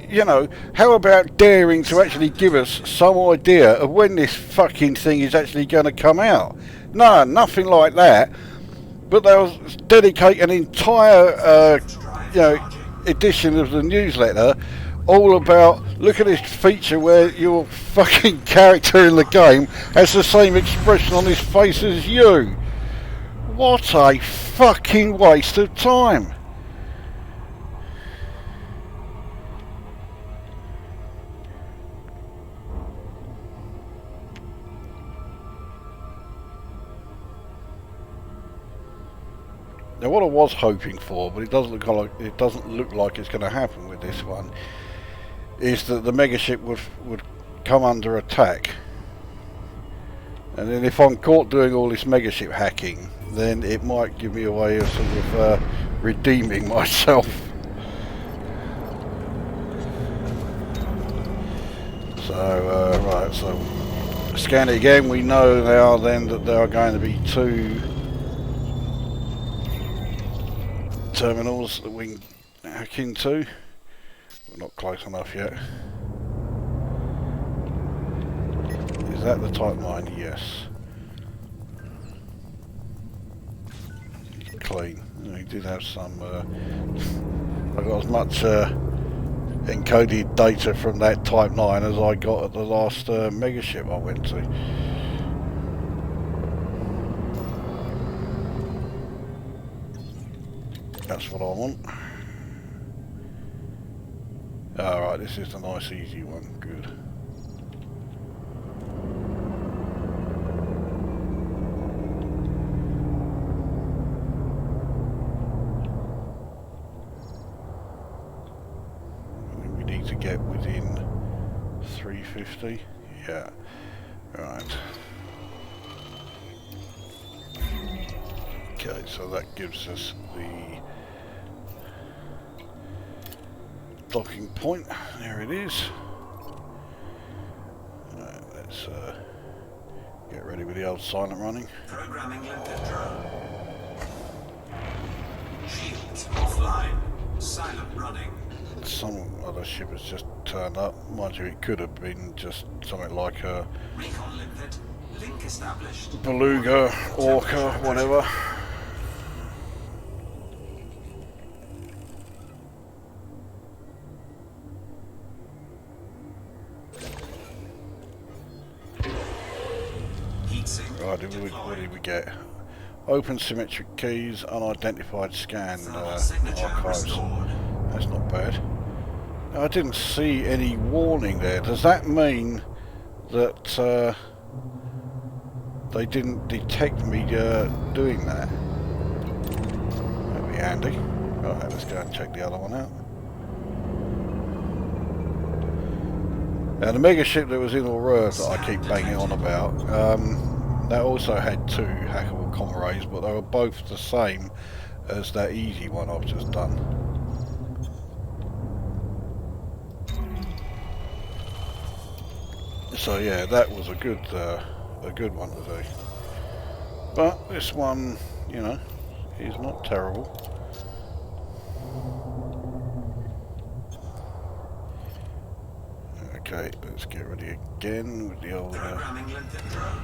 you know, how about daring to actually give us some idea of when this fucking thing is actually going to come out? No, nothing like that. But they'll dedicate an entire edition of the newsletter all about, look at this feature where your fucking character in the game has the same expression on his face as you. What a fucking waste of time. Now, what I was hoping for, but it doesn't look like it's going to happen with this one, is that the megaship would come under attack, and then if I'm caught doing all this megaship hacking, then it might give me a way of sort of redeeming myself. So right, so scan it again. We know now then that there are going to be 2 terminals that we can hack into. We're not close enough yet. Is that the Type 9? Yes. Clean. He did have some. I got as much encoded data from that Type 9 as I got at the last megaship I went to. That's what I want. Alright, this is a nice easy one. Good. We need to get within 350. Yeah. Right. Okay, so that gives us the docking point. There it is. Right, let's get ready with the old silent running. Programming limpet drone. Shields offline. Silent running. Some other ship has just turned up. Mind you, it could have been just something like a Recon limpet. Link established. beluga, orca, whatever. Right, what did we get? Open symmetric keys, unidentified scan archives. That's not bad. I didn't see any warning there. Does that mean that they didn't detect me doing that? That'd be handy. Right, let's go and check the other one out. Now the megaship that was in Aurora that I keep banging on about, that also had 2 hackable comm arrays, but they were both the same as that easy one I've just done. So yeah, that was a good one to do. But this one, you know, is not terrible. Okay, let's get ready again with the old. Programming limpet drone.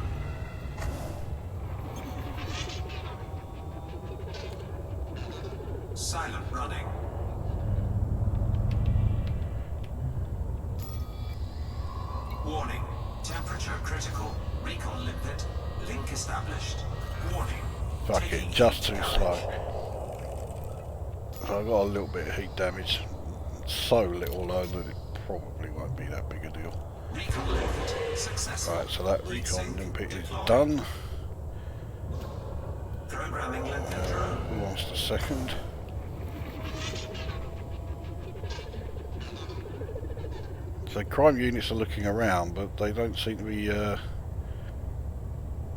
Silent running. Warning. Temperature critical. Recon limpet. Link established. Warning. Fuck it, Taking just too heat slow. damage. So I got a little bit of heat damage. So little though that it probably won't be that big a deal. Recon limpet successful. Right, so that Heat recon sink limpet is deployed. done. Programming limpet drone. Who wants the second? So crime units are looking around, but they don't seem to be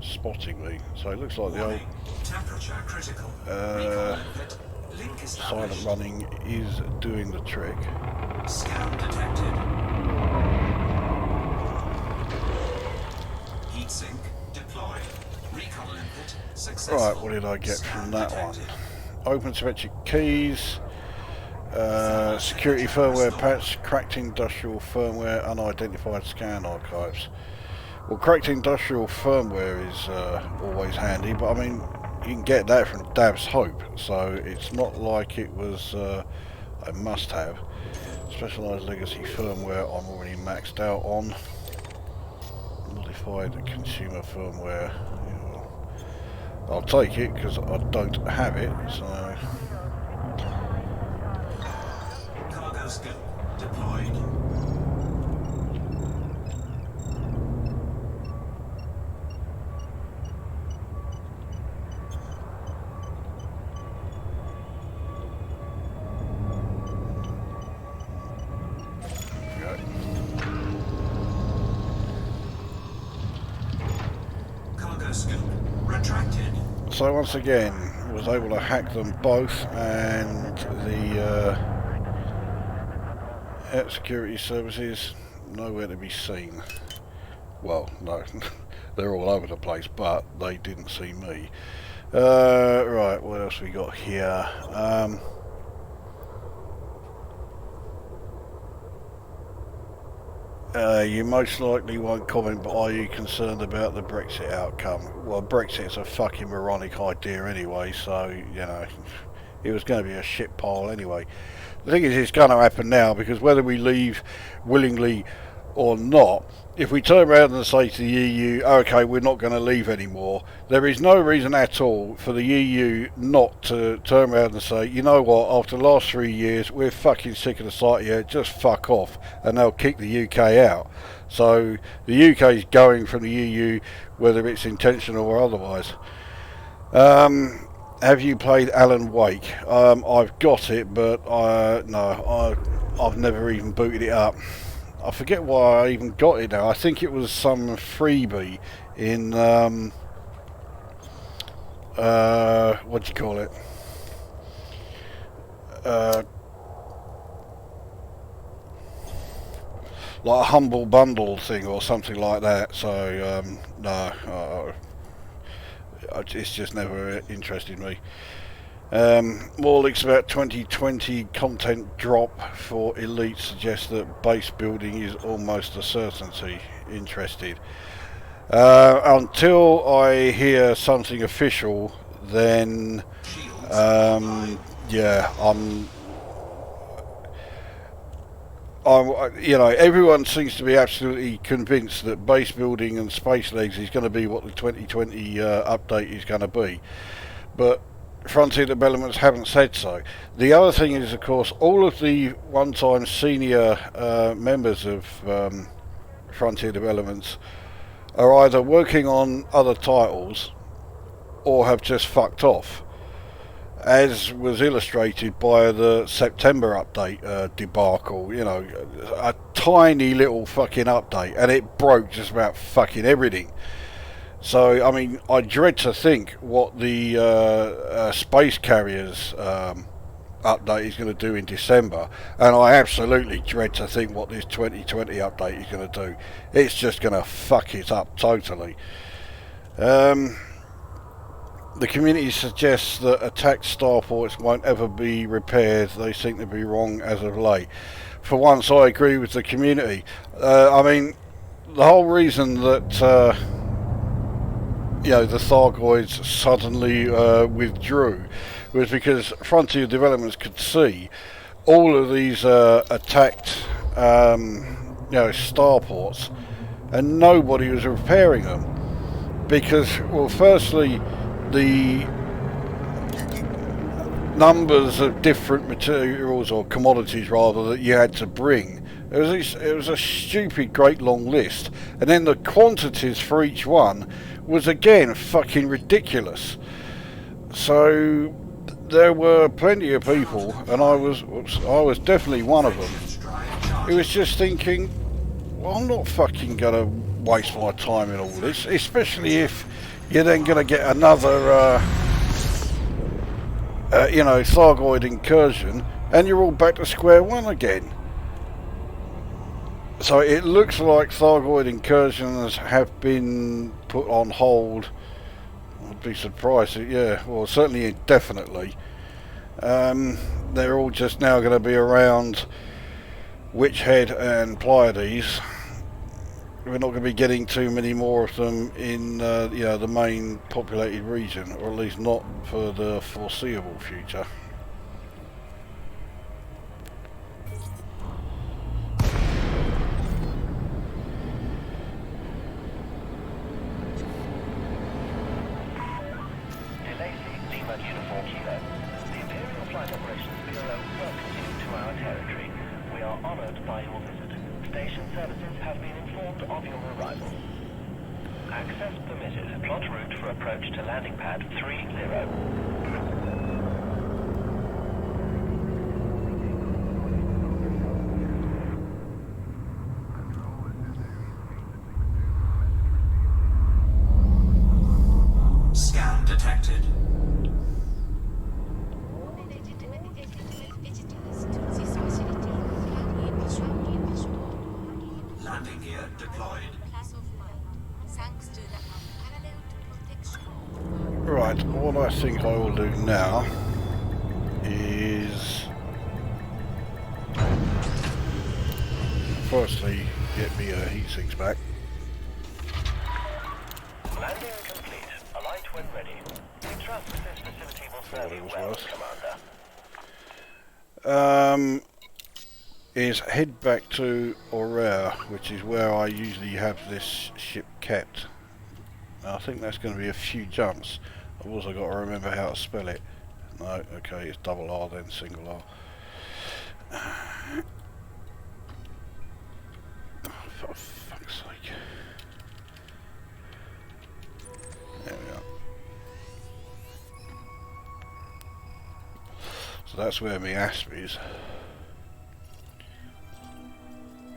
spotting me. So it looks like the old Warning. Temperature critical. Recon limpet. Link silent established. running is doing the trick. Scan detected. Heat sink deployed. Recon limpet successful. Right, what did I get from that one? Open symmetric keys, security firmware patch, cracked industrial firmware, unidentified scan archives. Well, cracked industrial firmware is always handy, but I mean, you can get that from Dab's Hope, so it's not like it was a must-have. Specialized legacy firmware I'm already maxed out on. Modified consumer firmware. I'll take it because I don't have it, so. Cargo scope deployed. retracted. So once again, was able to hack them both, and the air security services nowhere to be seen. Well, no, they're all over the place, but they didn't see me. Right, what else we got here? You most likely won't comment, but are you concerned about the Brexit outcome? Well, Brexit's a fucking moronic idea anyway, so, you know, it was going to be a shit pile anyway. The thing is, it's going to happen now, because whether we leave willingly or not, if we turn around and say to the EU, okay, we're not going to leave anymore, there is no reason at all for the EU not to turn around and say, you know what, after the last 3 years, we're fucking sick of the sight of you, just fuck off, and they'll kick the UK out. So the UK is going from the EU, whether it's intentional or otherwise. Have you played Alan Wake? I've got it, but no, I've never even booted it up. I forget why I even got it now. I think it was some freebie in what do you call it? Like a humble bundle thing or something like that. So no, it's just never interested me. More leaks about 2020 content drop for Elite suggests that base building is almost a certainty. Interested. Until I hear something official, then yeah, I'm you know, everyone seems to be absolutely convinced that base building and space legs is going to be what the 2020 update is going to be, but Frontier Developments haven't said so. The other thing is, of course, all of the one-time senior members of Frontier Developments are either working on other titles or have just fucked off, as was illustrated by the September update debacle. You know, a tiny little fucking update, and it broke just about fucking everything. So, I mean, I dread to think what the space carriers update is going to do in December, and I absolutely dread to think what this 2020 update is going to do. It's just going to fuck it up totally. The community suggests that attacked starports won't ever be repaired. They seem to be wrong as of late. For once, I agree with the community. I mean, the whole reason that you know, the Thargoids suddenly withdrew was because Frontier Developments could see all of these attacked you know, starports, and nobody was repairing them because, well, firstly, the numbers of different materials, or commodities rather, that you had to bring, it was a stupid great long list, and then the quantities for each one was again fucking ridiculous. So there were plenty of people, and I was definitely one of them, who was just thinking, well, I'm not fucking gonna waste my time in all this, especially if you're then gonna get another you know, Thargoid incursion, and you're all back to square one again. So it looks like Thargoid incursions have been put on hold. I'd be surprised, yeah, well, certainly indefinitely. They're all just now going to be around Witchhead and Pleiades. We're not going to be getting too many more of them in you know, the main populated region, or at least not for the foreseeable future. Scan Right, what I think I will do now is firstly get me heat sinks back. Landing complete. Alight when ready. We trust this facility will serve you well, Commander. Is head back to Aurora, which is where I usually have this ship kept. I think that's going to be a few jumps. I've also got to remember how to spell it. No, okay, it's double R then single R. Oh, for fuck's sake. There we are. So that's where my asp is.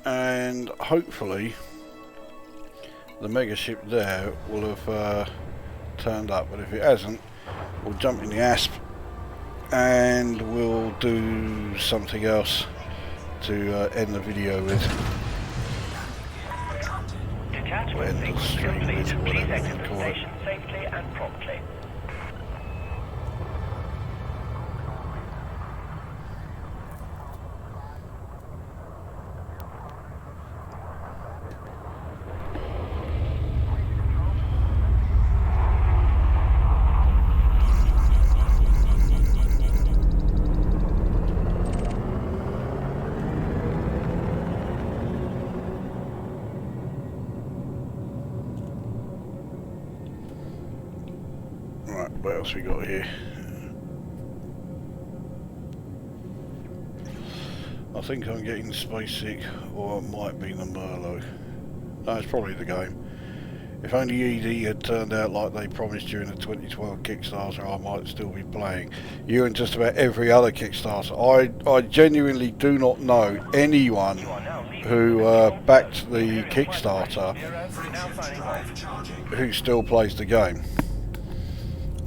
And hopefully the megaship there will have turned up, but if it hasn't, we'll jump in the asp and we'll do something else to end the video with. Detachment End the sequence stream complete. with, Please whatever exit you the call it. station safely and promptly. Right, what else we got here? I think I'm getting space sick, or it might be the Merlot. No, it's probably the game. If only ED had turned out like they promised during the 2012 Kickstarter, I might still be playing. You and just about every other Kickstarter. I genuinely do not know anyone who backed the Kickstarter who still plays the game.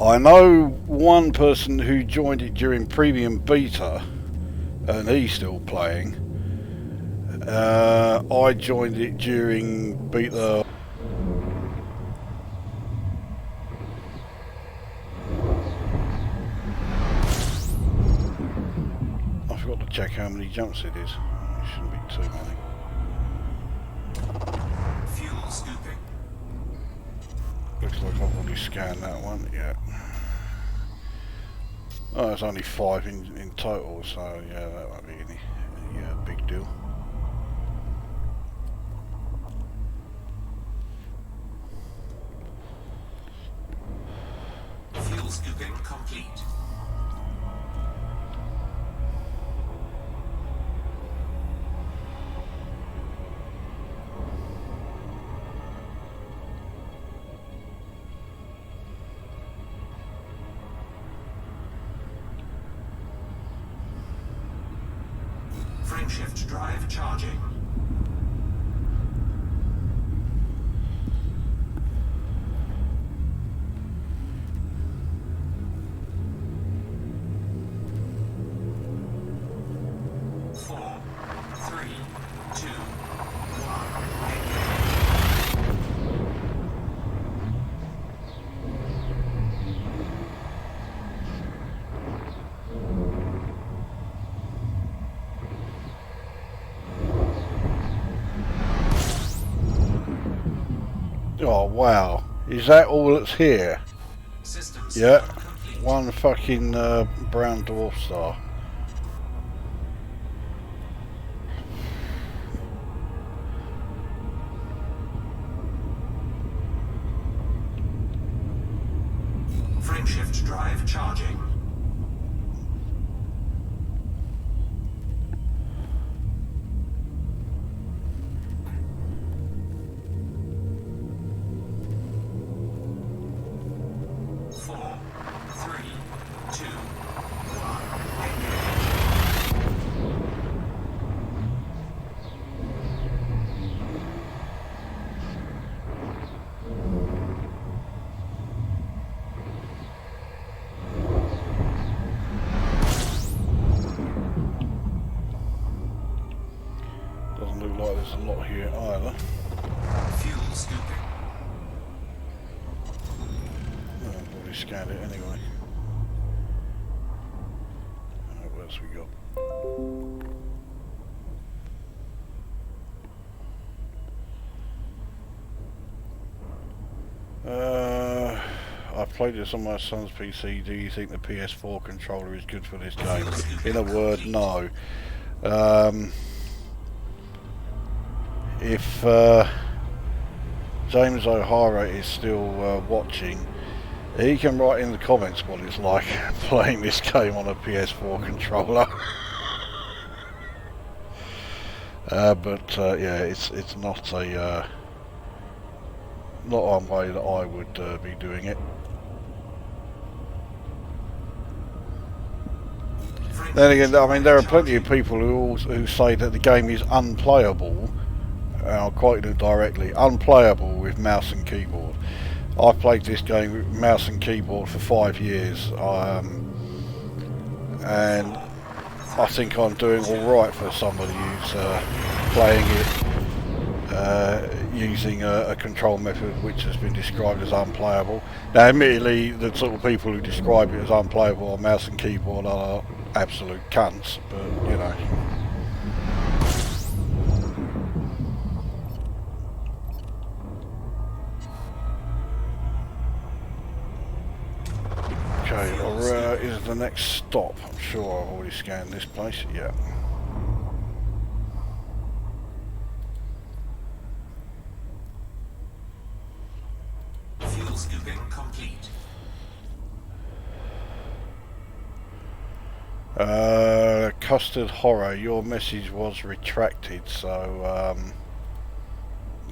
I know one person who joined it during premium beta, and he's still playing. I joined it during beta. I forgot to check how many jumps it is. It shouldn't be too many. Fuel scooping. Looks like I've already scanned that one, yeah. Oh, there's only 5 in total, so yeah, that won't be any big deal. Fuel scooping complete. Frameshift drive charging. Four, three, two, one. Oh wow, is that all that's here? Systems Yeah, complete. one fucking brown dwarf star. Frameshift drive charging. Four, three, two, one. already scanned it anyway. What else we got? I played this on my son's PC. Do you think the PS4 controller is good for this game? In a word, no. If James O'Hara is still watching, he can write in the comments what it's like playing this game on a PS4 controller. But yeah, it's not a not one way that I would be doing it. Then again, I mean, there are plenty of people who say that the game is unplayable. I'll quote it directly: unplayable with mouse and keyboard. I've played this game with mouse and keyboard for 5 years, and I think I'm doing all right for somebody who's playing it using a control method which has been described as unplayable. Now, admittedly, the sort of people who describe it as unplayable on mouse and keyboard are absolute cunts, but you know. Okay, or is the next stop? I'm sure I've already scanned this place. Yeah. Fuel scooping complete. Custard Horror, your message was retracted, so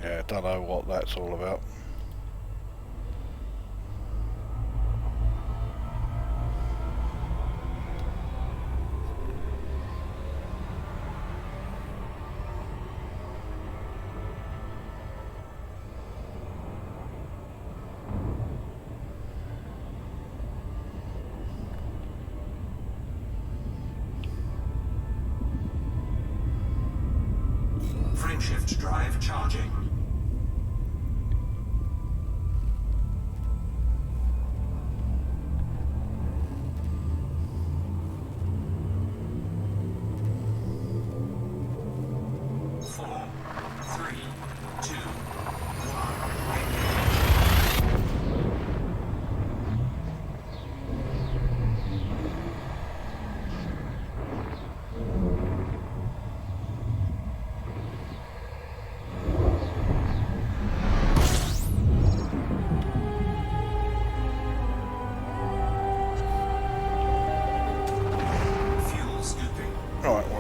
yeah, don't know what that's all about. Frameshift drive charging. Four, three, two,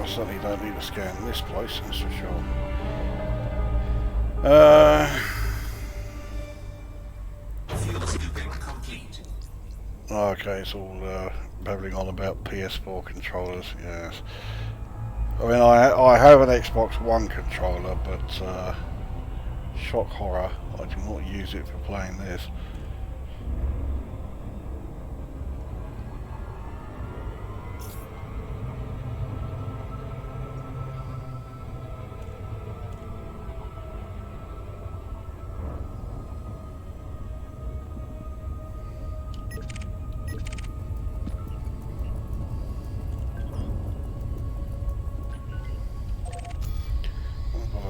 Certainly don't need to scan this place, that's for sure. fuel scooping complete. Okay, it's all babbling on about PS4 controllers, yes. I mean, I have an Xbox One controller, but shock horror, I do not use it for playing this.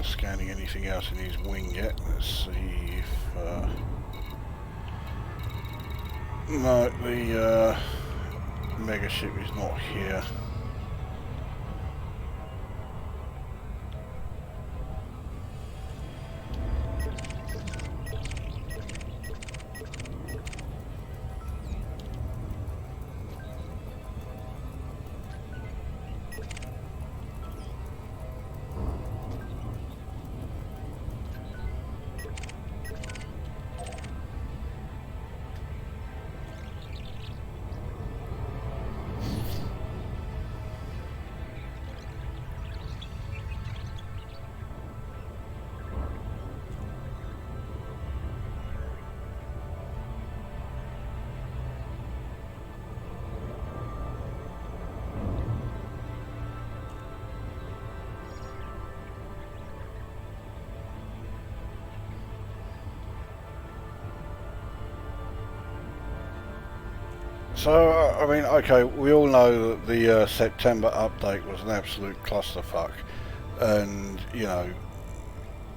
Scanning anything else in his wing yet. Let's see if no, the Megaship is not here. So, I mean, okay, we all know that the September update was an absolute clusterfuck, and, you know,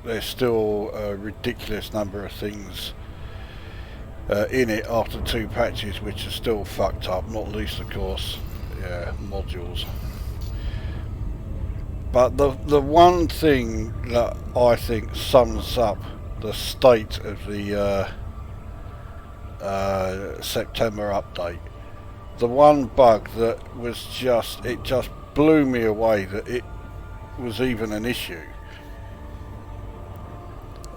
there's still a ridiculous number of things in it after 2 patches which are still fucked up, not least, of course, yeah, modules. But the one thing that I think sums up the state of the September update, the one bug that was it just blew me away that it was even an issue.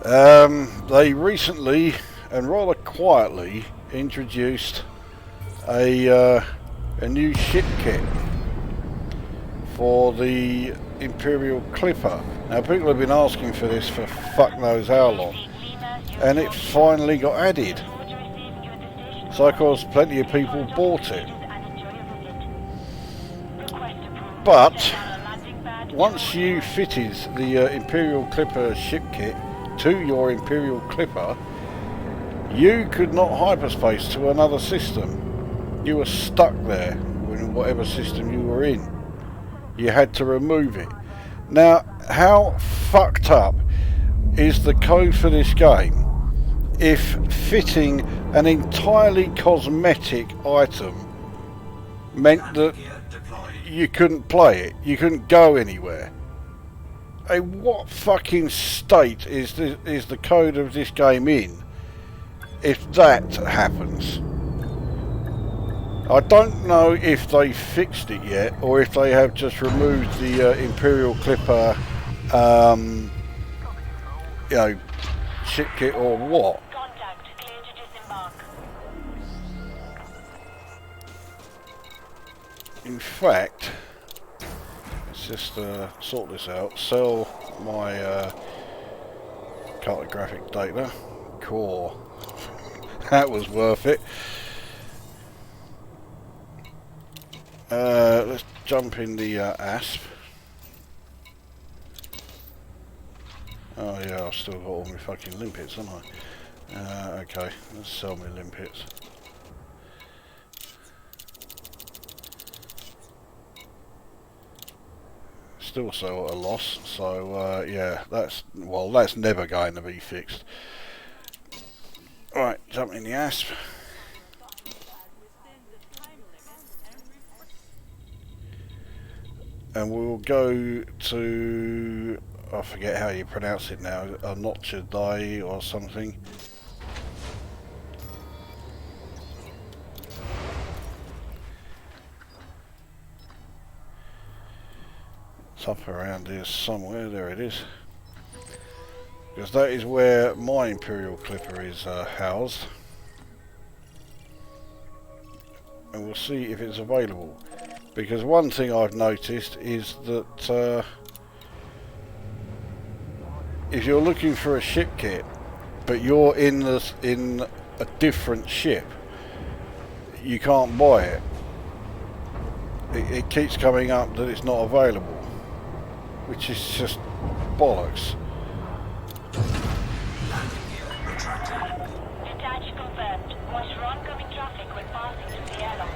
They recently and rather quietly introduced a new ship kit for the Imperial Clipper. Now, people have been asking for this for fuck knows how long, and it finally got added. So of course plenty of people bought it. But once you fitted the Imperial Clipper ship kit to your Imperial Clipper, you could not hyperspace to another system. You were stuck there in whatever system you were in. You had to remove it. Now, how fucked up is the code for this game if fitting an entirely cosmetic item meant that you couldn't play it, you couldn't go anywhere? Hey, what fucking state is the code of this game in if that happens? I don't know if they fixed it yet, or if they have just removed the Imperial Clipper, you know, ship kit, or what. Contact, clear to disembark. In fact, let's just sort this out. Sell my cartographic data core. That was worth it. Let's jump in the ASP. Oh yeah, I've still got all my fucking limpets, haven't I? Okay, let's sell my limpets. Still sell at a loss, so yeah, that's never going to be fixed. Right, jump in the ASP. And we'll go to, I forget how you pronounce it now, a Notcha Day or something. It's up around here somewhere, there it is. Because that is where my Imperial Clipper is housed. And we'll see if it's available. Because one thing I've noticed is that if you're looking for a ship kit, but you're in a different ship, you can't buy it. It keeps coming up that it's not available, which is just bollocks. Detach confirmed. Watch for oncoming traffic when passing through the airlock.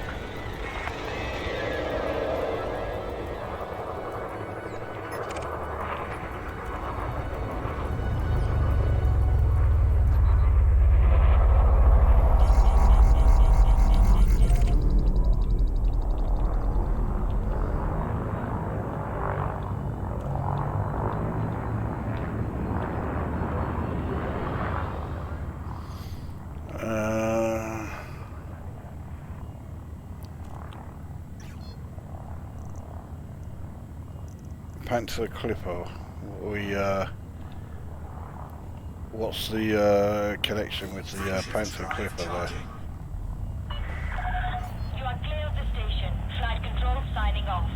Panther Clipper. What's the connection with the Panther Clipper there? You are clear of the station. Flight control signing off.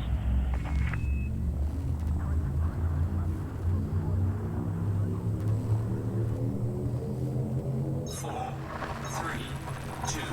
Four, three, two,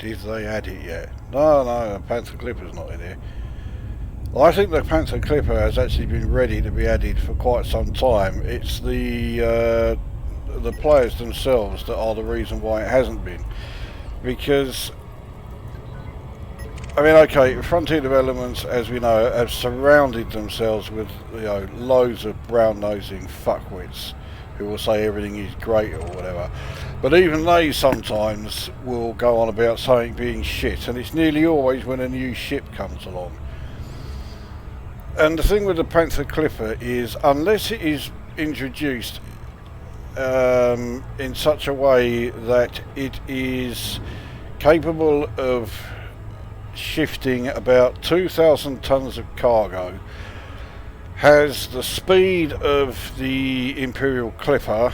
did they add it yet? No, the Panther Clipper's not in here. I think the Panther Clipper has actually been ready to be added for quite some time. It's the players themselves that are the reason why it hasn't been. Because, I mean, okay, Frontier Developments, as we know, have surrounded themselves with, you know, loads of brown-nosing fuckwits who will say everything is great or whatever. But even they sometimes will go on about something being shit, and it's nearly always when a new ship comes along. And the thing with the Panther Clipper is, unless it is introduced in such a way that it is capable of shifting about 2,000 tons of cargo, has the speed of the Imperial Clipper,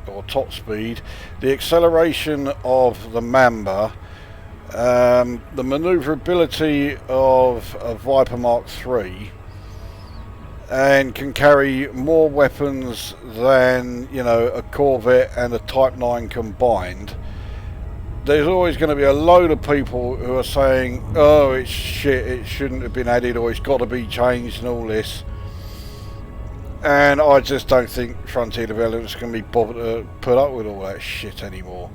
or top speed, the acceleration of the Mamba, the manoeuvrability of a Viper Mark III, and can carry more weapons than, you know, a Corvette and a Type 9 combined, there's always going to be a load of people who are saying, oh, it's shit, it shouldn't have been added, or it's got to be changed and all this. And I just don't think Frontier Development's going to be bothered to put up with all that shit anymore.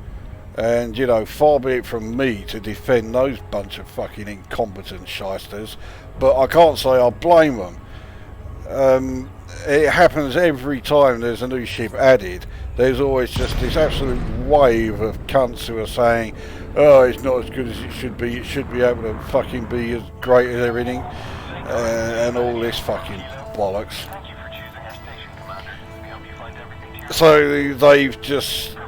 And, you know, far be it from me to defend those bunch of fucking incompetent shysters, but I can't say I blame them. It happens every time there's a new ship added. There's always just this absolute wave of cunts who are saying, oh, it's not as good as it should be able to fucking be as great as everything, and all this fucking bollocks. So they've just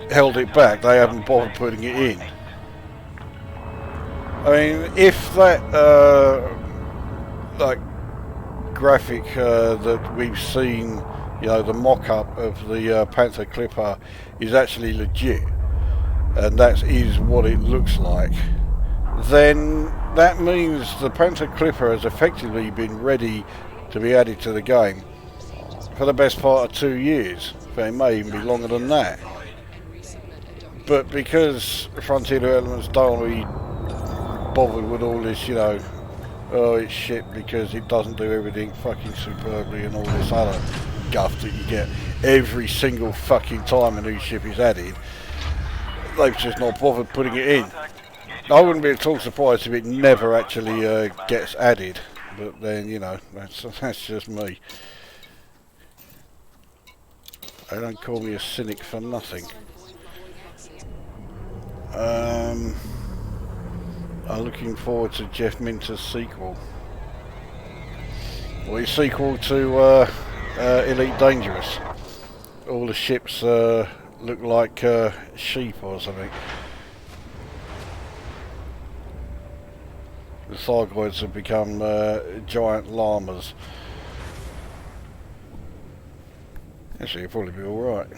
held it back. They haven't bothered putting it in. I mean, if that like graphic that we've seen, you know, the mock-up of the Panther Clipper is actually legit, and that is what it looks like, then that means the Panther Clipper has effectively been ready to be added to the game for the best part of 2 years. It may even be longer than that. But because Frontier Developments don't want to be bothered with all this, you know, oh, it's shit because it doesn't do everything fucking superbly and all this other guff that you get every single fucking time a new ship is added, they've just not bothered putting it in. I wouldn't be at all surprised if it never actually gets added, but then, you know, that's just me. They don't call me a cynic for nothing. I'm looking forward to Jeff Minter's sequel. Well, his sequel to Elite Dangerous. All the ships look like sheep or something. The Thargoids have become giant llamas. Actually, it'll probably be alright.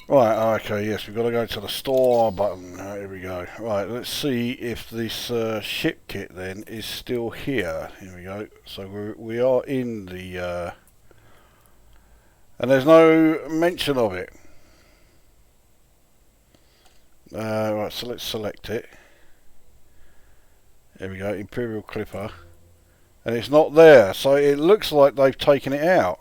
Right, okay, yes, we've got to go to the store button. Here we go. Right, let's see if this ship kit then is still here. Here we go. So we are in the... and there's no mention of it. Right, so let's select it. There we go, Imperial Clipper. And it's not there, so it looks like they've taken it out.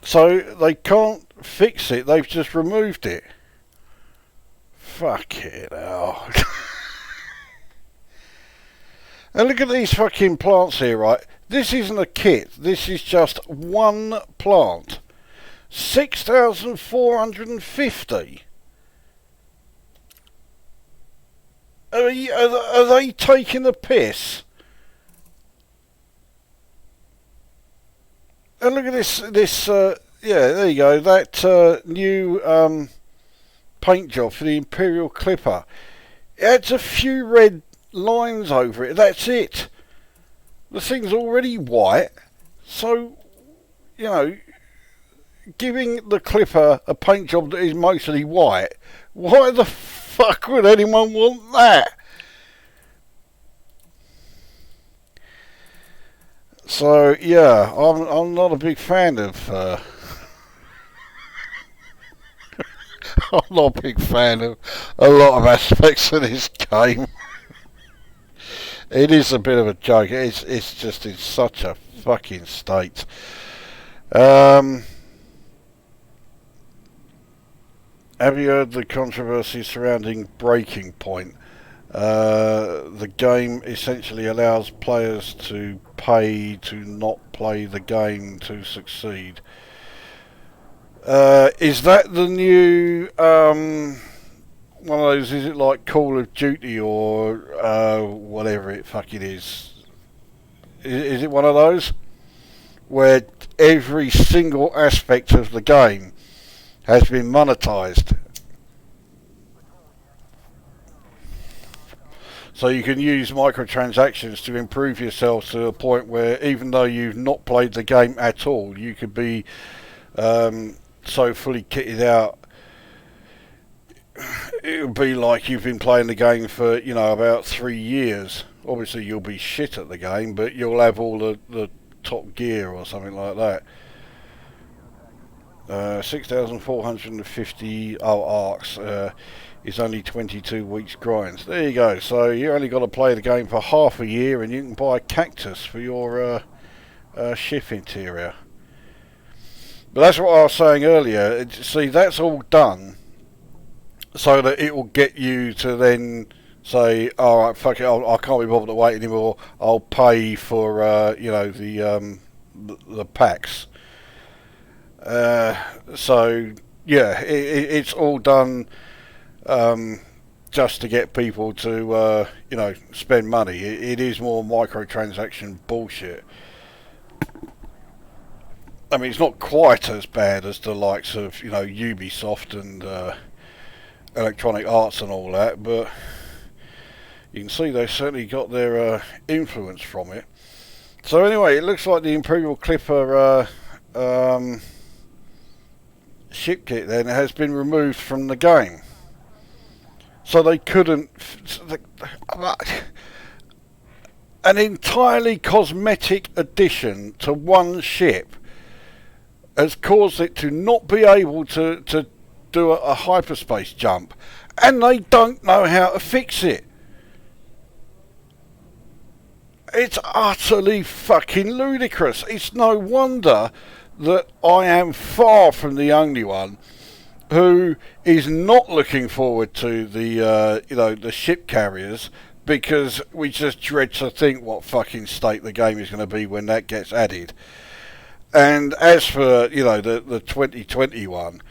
So they can't fix it, they've just removed it. Fuck it hell. And look at these fucking plants here, right? This isn't a kit, this is just one plant. 6,450. Are they taking the piss? And look at this, yeah, there you go, that new paint job for the Imperial Clipper. It adds a few red lines over it, that's it. The thing's already white, so, you know, giving the Clipper a paint job that is mostly white, why the fuck would anyone want that? So yeah, I'm not a big fan of. I'm not a big fan of a lot of aspects of this game. It is a bit of a joke. It's just in such a fucking state. Have you heard the controversy surrounding Breaking Point? The game essentially allows players to pay to not play the game to succeed. Is that the new one of those? Is it like Call of Duty or whatever it fucking is? Is it one of those where every single aspect of the game has been monetized? So you can use microtransactions to improve yourself to a point where even though you've not played the game at all, you could be so fully kitted out. It would be like you've been playing the game for, about 3 years. Obviously you'll be shit at the game, but you'll have all the top gear or something like that. 6,450 arcs is only 22 weeks grinds. There you go. So you only got to play the game for half a year and you can buy a cactus for your ship interior. But that's what I was saying earlier. See, that's all done so that it will get you to then say, all right, fuck it, I can't be bothered to wait anymore. I'll pay for the packs. So yeah, it's all done just to get people to spend money. It is more microtransaction bullshit. I mean, it's not quite as bad as the likes of Ubisoft and Electronic Arts and all that, but you can see they've certainly got their influence from it. So anyway, it looks like the Imperial Clipper ship kit then has been removed from the game. So they couldn't... An entirely cosmetic addition to one ship has caused it to not be able to do a hyperspace jump, and they don't know how to fix it. It's utterly fucking ludicrous. It's no wonder that I am far from the only one who is not looking forward to the ship carriers, because we just dread to think what fucking state the game is going to be when that gets added. And as for the 2021,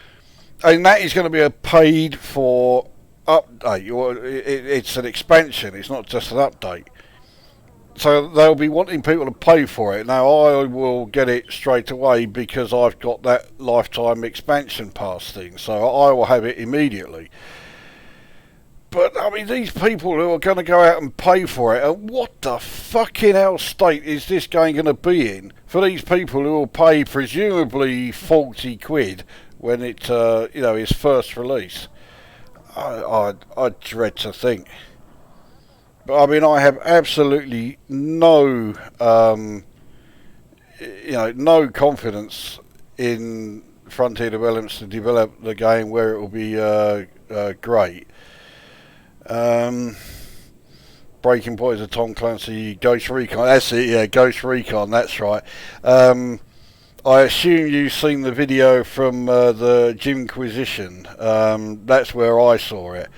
and that is going to be a paid for update. It's an expansion. It's not just an update. So they'll be wanting people to pay for it. Now I will get it straight away because I've got that lifetime expansion pass thing. So I will have it immediately. But I mean, these people who are going to go out and pay for it, and what the fucking hell state is this game going to be in for these people who will pay presumably 40 quid when it is first release? I dread to think. But I mean, I have absolutely no no confidence in Frontier Developments to develop the game where it will be great. Breaking Point is a Tom Clancy Ghost Recon. That's it, yeah, Ghost Recon, that's right. I assume you've seen the video from the Gymquisition. That's where I saw it.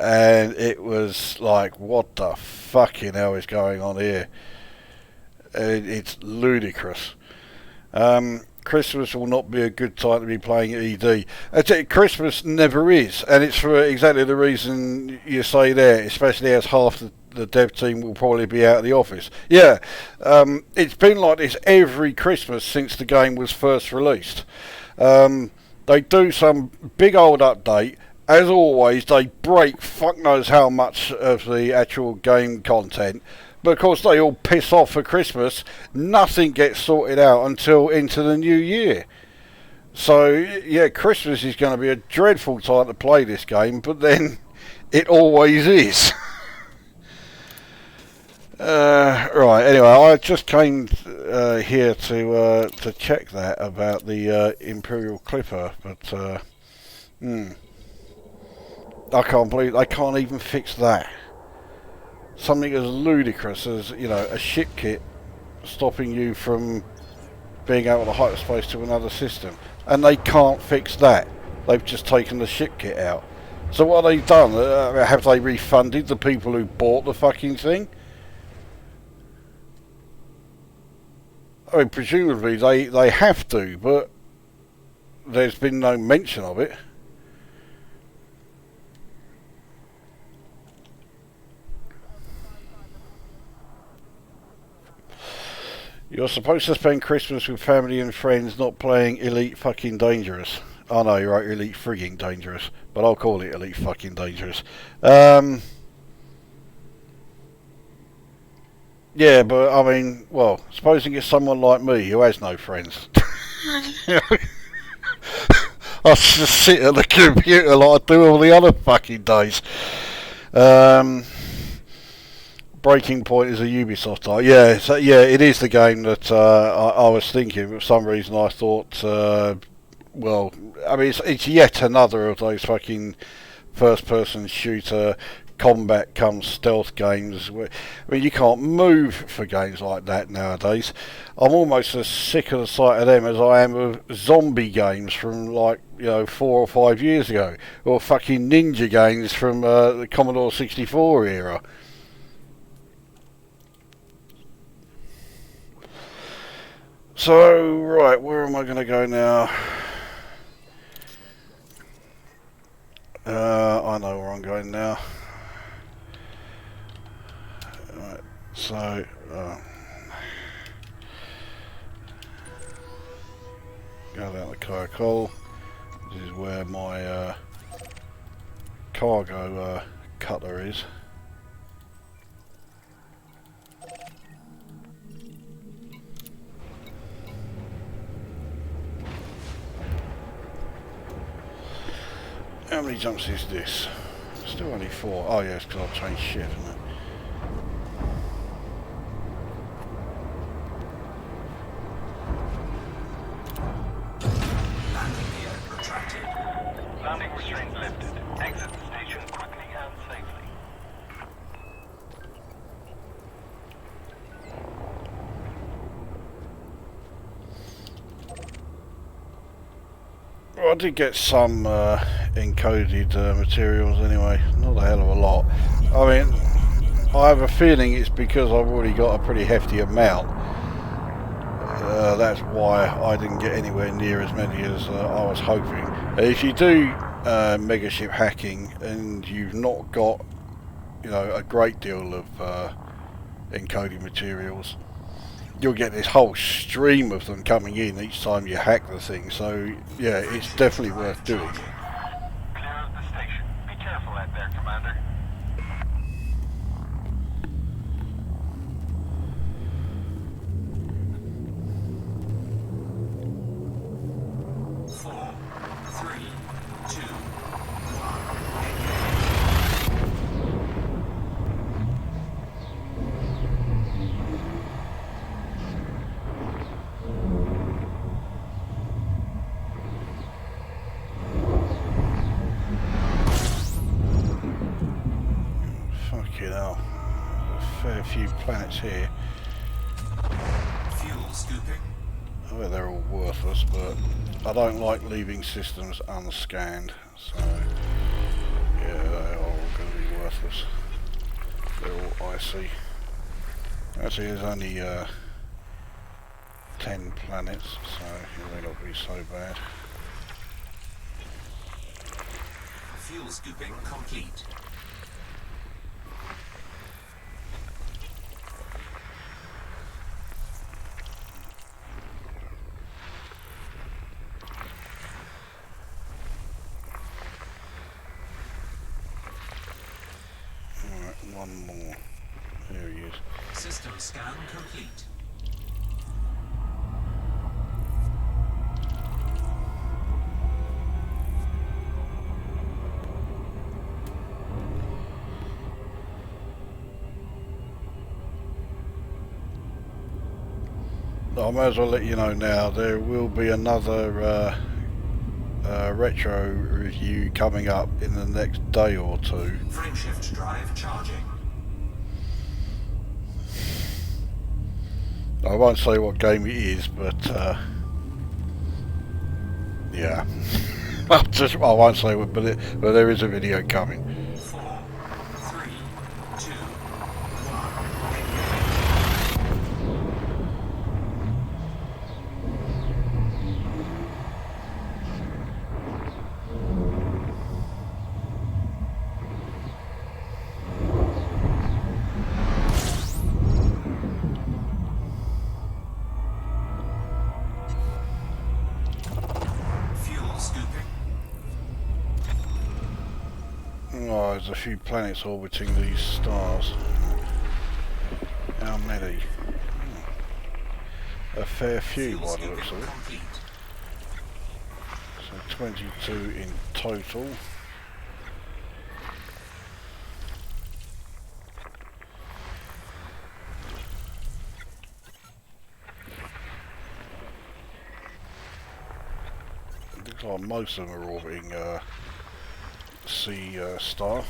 And it was like, what the fucking hell is going on here? It's ludicrous. Christmas will not be a good time to be playing ED. Christmas never is, and it's for exactly the reason you say there, especially as half the dev team will probably be out of the office. Yeah, it's been like this every Christmas since the game was first released. They do some big old update. As always, they break fuck knows how much of the actual game content. But of course they all piss off for Christmas. Nothing gets sorted out until into the new year. So yeah, Christmas is going to be a dreadful time to play this game, but then it always is. Right. Anyway, I just came here to check that about the Imperial Clipper, but I can't believe they can't even fix that. Something as ludicrous as, you know, a ship kit stopping you from being able to hyperspace to another system, and they can't fix that. They've just taken the ship kit out. So what have they done? Have they refunded the people who bought the fucking thing? I mean, presumably they have to, but there's been no mention of it. You're supposed to spend Christmas with family and friends, not playing Elite Fucking Dangerous. Oh no, you're right, Elite Frigging Dangerous. But I'll call it Elite Fucking Dangerous. Yeah, but I mean, well, supposing it's someone like me who has no friends. I just sit at the computer like I do all the other fucking days. Breaking Point is a Ubisoft title. Yeah, so yeah, it is the game that I was thinking. But for some reason, I thought, well, I mean, it's yet another of those fucking first-person shooter combat comes stealth games. I mean, you can't move for games like that nowadays. I'm almost as sick of the sight of them as I am of zombie games from, like, you know, 4 or 5 years ago, or fucking ninja games from the Commodore 64 era. So, right, where am I going to go now? I know where I'm going now. Right, so, go down the Caracol. This is where my cargo cutter is. How many jumps is this? Still only 4. Oh yeah, it's because I've changed shit, isn't it? Landing gear retracted. Landing restraint lifted. Exit the station quickly and safely. Well, I did get some encoded materials anyway, not a hell of a lot. I mean, I have a feeling it's because I've already got a pretty hefty amount. That's why I didn't get anywhere near as many as I was hoping. If you do megaship hacking and you've not got, you know, a great deal of encoding materials, you'll get this whole stream of them coming in each time you hack the thing. So yeah, it's definitely worth doing. Clear of the station. Be careful out there, Commander. Four, three, two, Fucking hell. There's a fair few planets here. fuel scooping. I bet they're all worthless, but I don't like leaving systems unscanned, so yeah, they are all going to be worthless. They're all icy. Actually, there's only 10 planets, so it may not be so bad. Fuel scooping complete. Alright, one more. There he is. System scan complete. I may as well let you know now, there will be another retro review coming up in the next day or two. Frameshift drive charging. I won't say what game it is, but yeah, I won't say what, but there is a video coming. 4, 3, 2, 1. Fuel scooping. Oh, there's a few planets orbiting these stars. How many? A fair few by the looks of it. Complete. So 22 in total. Looks like most of them are orbiting C star.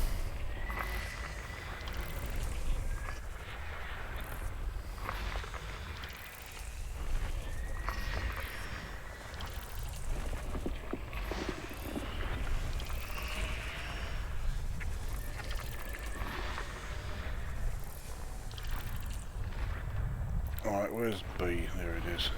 Alright, where's B? There it is.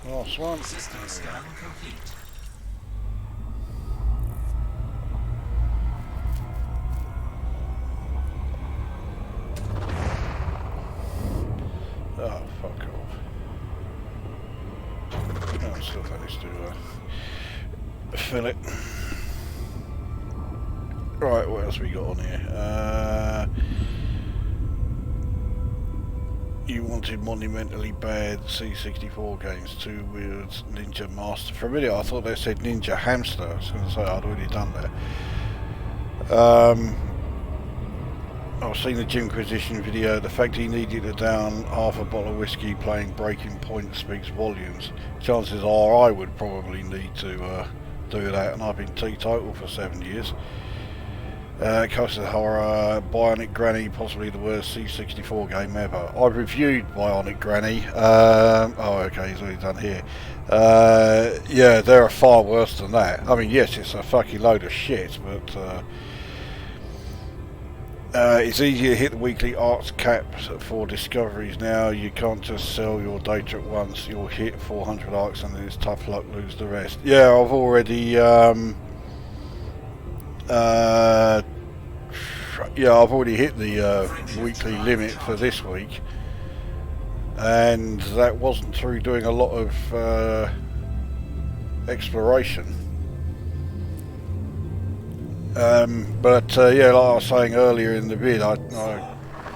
Last one. System scan complete. Oh, fuck off. No, I still managed to fill it. Right, what else we got on here? You wanted monumentally bad C64 games, 2 Wheels, Ninja Master. For a minute I thought they said Ninja Hamster. I was going to say I'd already done that. I've seen the Jimquisition video. The fact he needed to down half a bottle of whiskey playing Breaking Point speaks volumes. Chances are I would probably need to do that, and I've been teetotal for 7 years. Coastal Horror, Bionic Granny, possibly the worst C64 game ever. I've reviewed Bionic Granny. Oh, okay, he's already done here. Yeah, there are far worse than that. I mean, yes, it's a fucking load of shit, but it's easier to hit the weekly arts cap for discoveries now. You can't just sell your data at once. You'll hit 400 arcs and then it's tough luck, lose the rest. Yeah, I've already I've already hit the weekly limit for this week, and that wasn't through doing a lot of exploration. But yeah, like I was saying earlier in the vid, I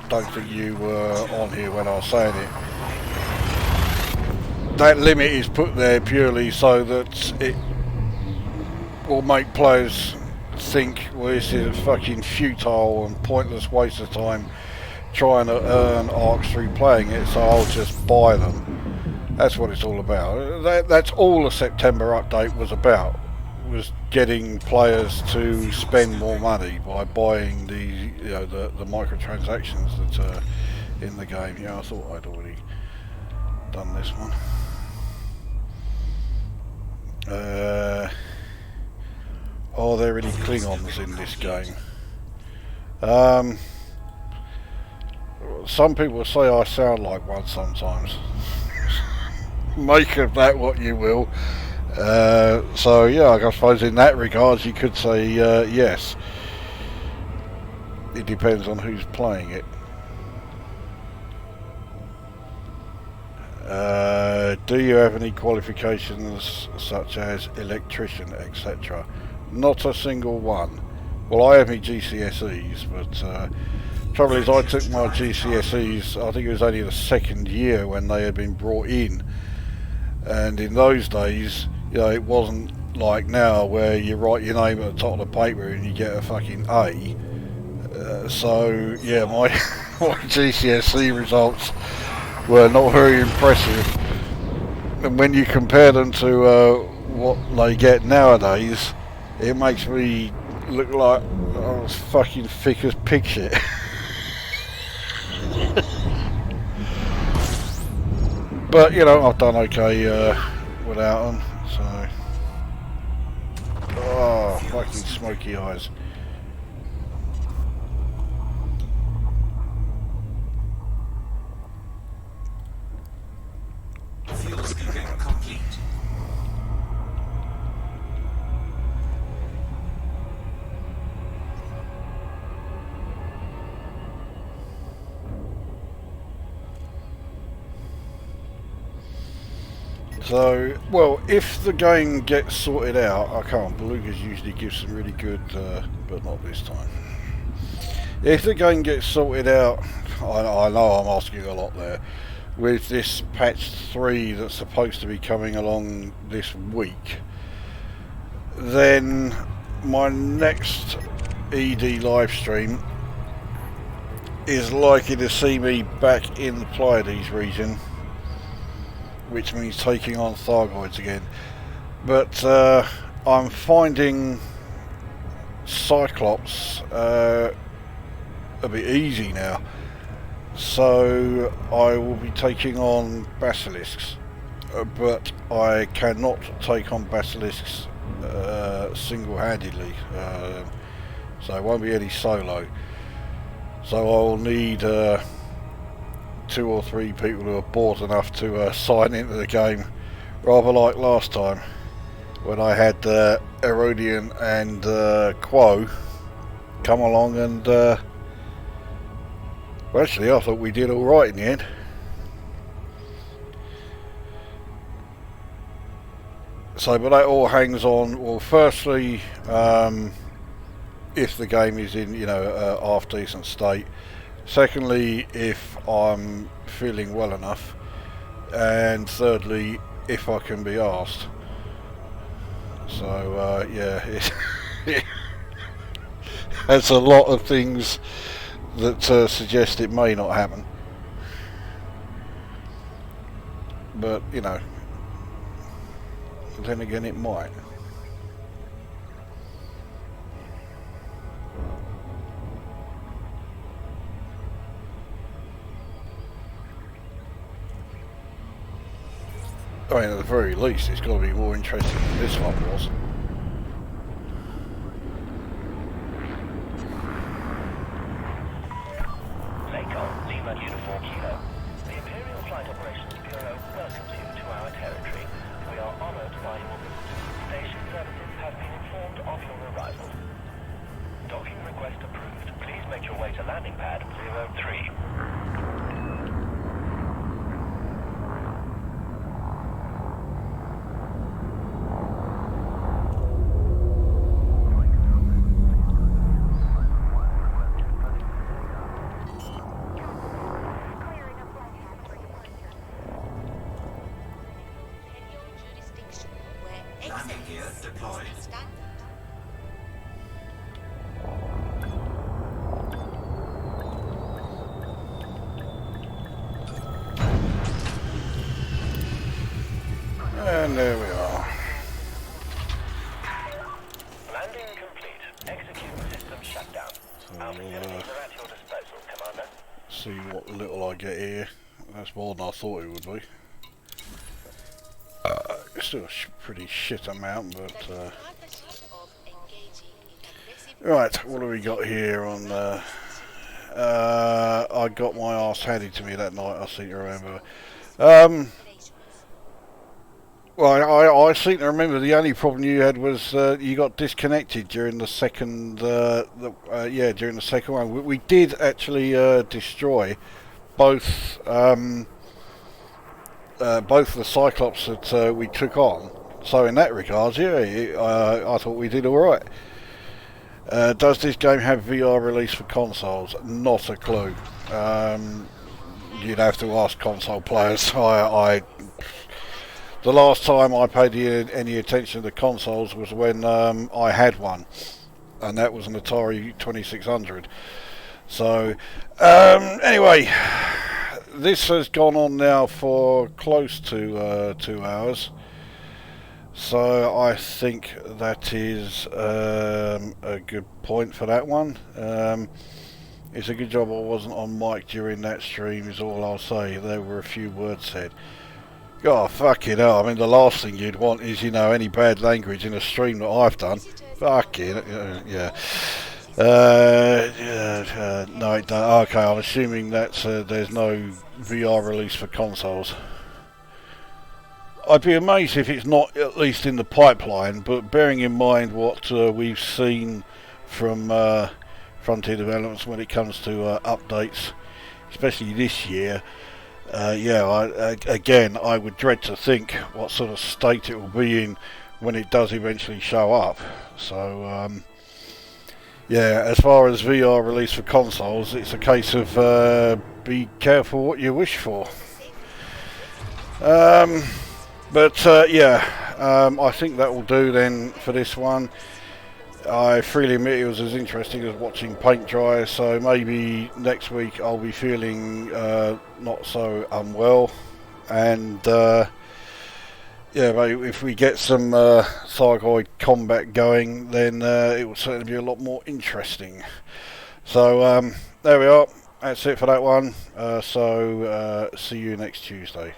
don't think you were on here when I was saying it. That limit is put there purely so that it will make players think, well, this is a fucking futile and pointless waste of time trying to earn arcs through playing it, so I'll just buy them. That's what it's all about. That's all the September update was about, was getting players to spend more money by buying the microtransactions that are in the game. Yeah, I thought I'd already done this one. Are there any Klingons in this game? Some people say I sound like one sometimes. Make of that what you will. So yeah, I suppose in that regard you could say yes. It depends on who's playing it. Do you have any qualifications such as electrician, etc.? Not a single one. Well, I have my GCSEs, but trouble is I took my GCSEs, I think it was only the second year when they had been brought in. And in those days, you know, it wasn't like now where you write your name at the top of the paper and you get a fucking A. So, yeah, my, my GCSE results were not very impressive. And when you compare them to what they get nowadays, it makes me look like I was fucking thick as pig shit. But, you know, I've done okay without them, so... Oh, fucking smoky eyes. Fuel scooping complete. So, well, if the game gets sorted out, I can't. Belugas usually give some really good, but not this time. If the game gets sorted out, I know I'm asking a lot there, with this patch 3 that's supposed to be coming along this week, then my next ED live stream is likely to see me back in the Pleiades region, which means taking on Thargoids again. But I'm finding Cyclops a bit easy now, so I will be taking on Basilisks, but I cannot take on Basilisks single-handedly, so it won't be any solo. So I will need 2 or 3 people who are bored enough to sign into the game, rather like last time when I had Erodian and Quo come along, and well, actually I thought we did alright in the end. So, but that all hangs on, well, firstly, if the game is in, you know, half decent state. Secondly, if I'm feeling well enough, and thirdly, if I can be asked. So yeah, it has a lot of things that suggest it may not happen. But, you know, then again it might. I mean, at the very least, it's got to be more interesting than this one was. Lakon, Lima Uniform Kilo. The Imperial Flight Operations Bureau welcomes you to our territory. We are honored by your visit. Station services have been informed of your arrival. Docking request approved. Please make your way to landing pad 03. Landing gear deployed. And there we are. Landing complete. Execute system shutdown. So Our we'll facilities are at your disposal, Commander. see what little I get here. That's more than I thought it would be. It's still a pretty shit amount, but right, what have we got here on I got my arse handed to me that night, I seem to remember. Well, I seem to remember the only problem you had was you got disconnected during the second during the second one. We did actually destroy both the Cyclops that we took on, So in that regard, yeah, I thought we did alright. Does this game have VR release for consoles? Not a clue. You'd have to ask console players. The last time I paid any attention to consoles was when I had one, and that was an Atari 2600. So, anyway, this has gone on now for close to 2 hours. So I think that is a good point for that one. It's a good job I wasn't on mic during that stream is all I'll say. There were a few words said. God, fucking hell. I mean, the last thing you'd want is, you know, any bad language in a stream that I've done. Fucking, yeah. No, it don't. Okay, I'm assuming that there's no VR release for consoles. I'd be amazed if it's not at least in the pipeline, but bearing in mind what we've seen from Frontier Developments when it comes to updates, especially this year, again, I would dread to think what sort of state it will be in when it does eventually show up. So, yeah, as far as VR release for consoles, it's a case of be careful what you wish for. I think that will do then for this one. I freely admit it was as interesting as watching paint dry, so maybe next week I'll be feeling not so unwell, and if we get some Thyroid combat going, then it will certainly be a lot more interesting. So there we are, that's it for that one, see you next Tuesday.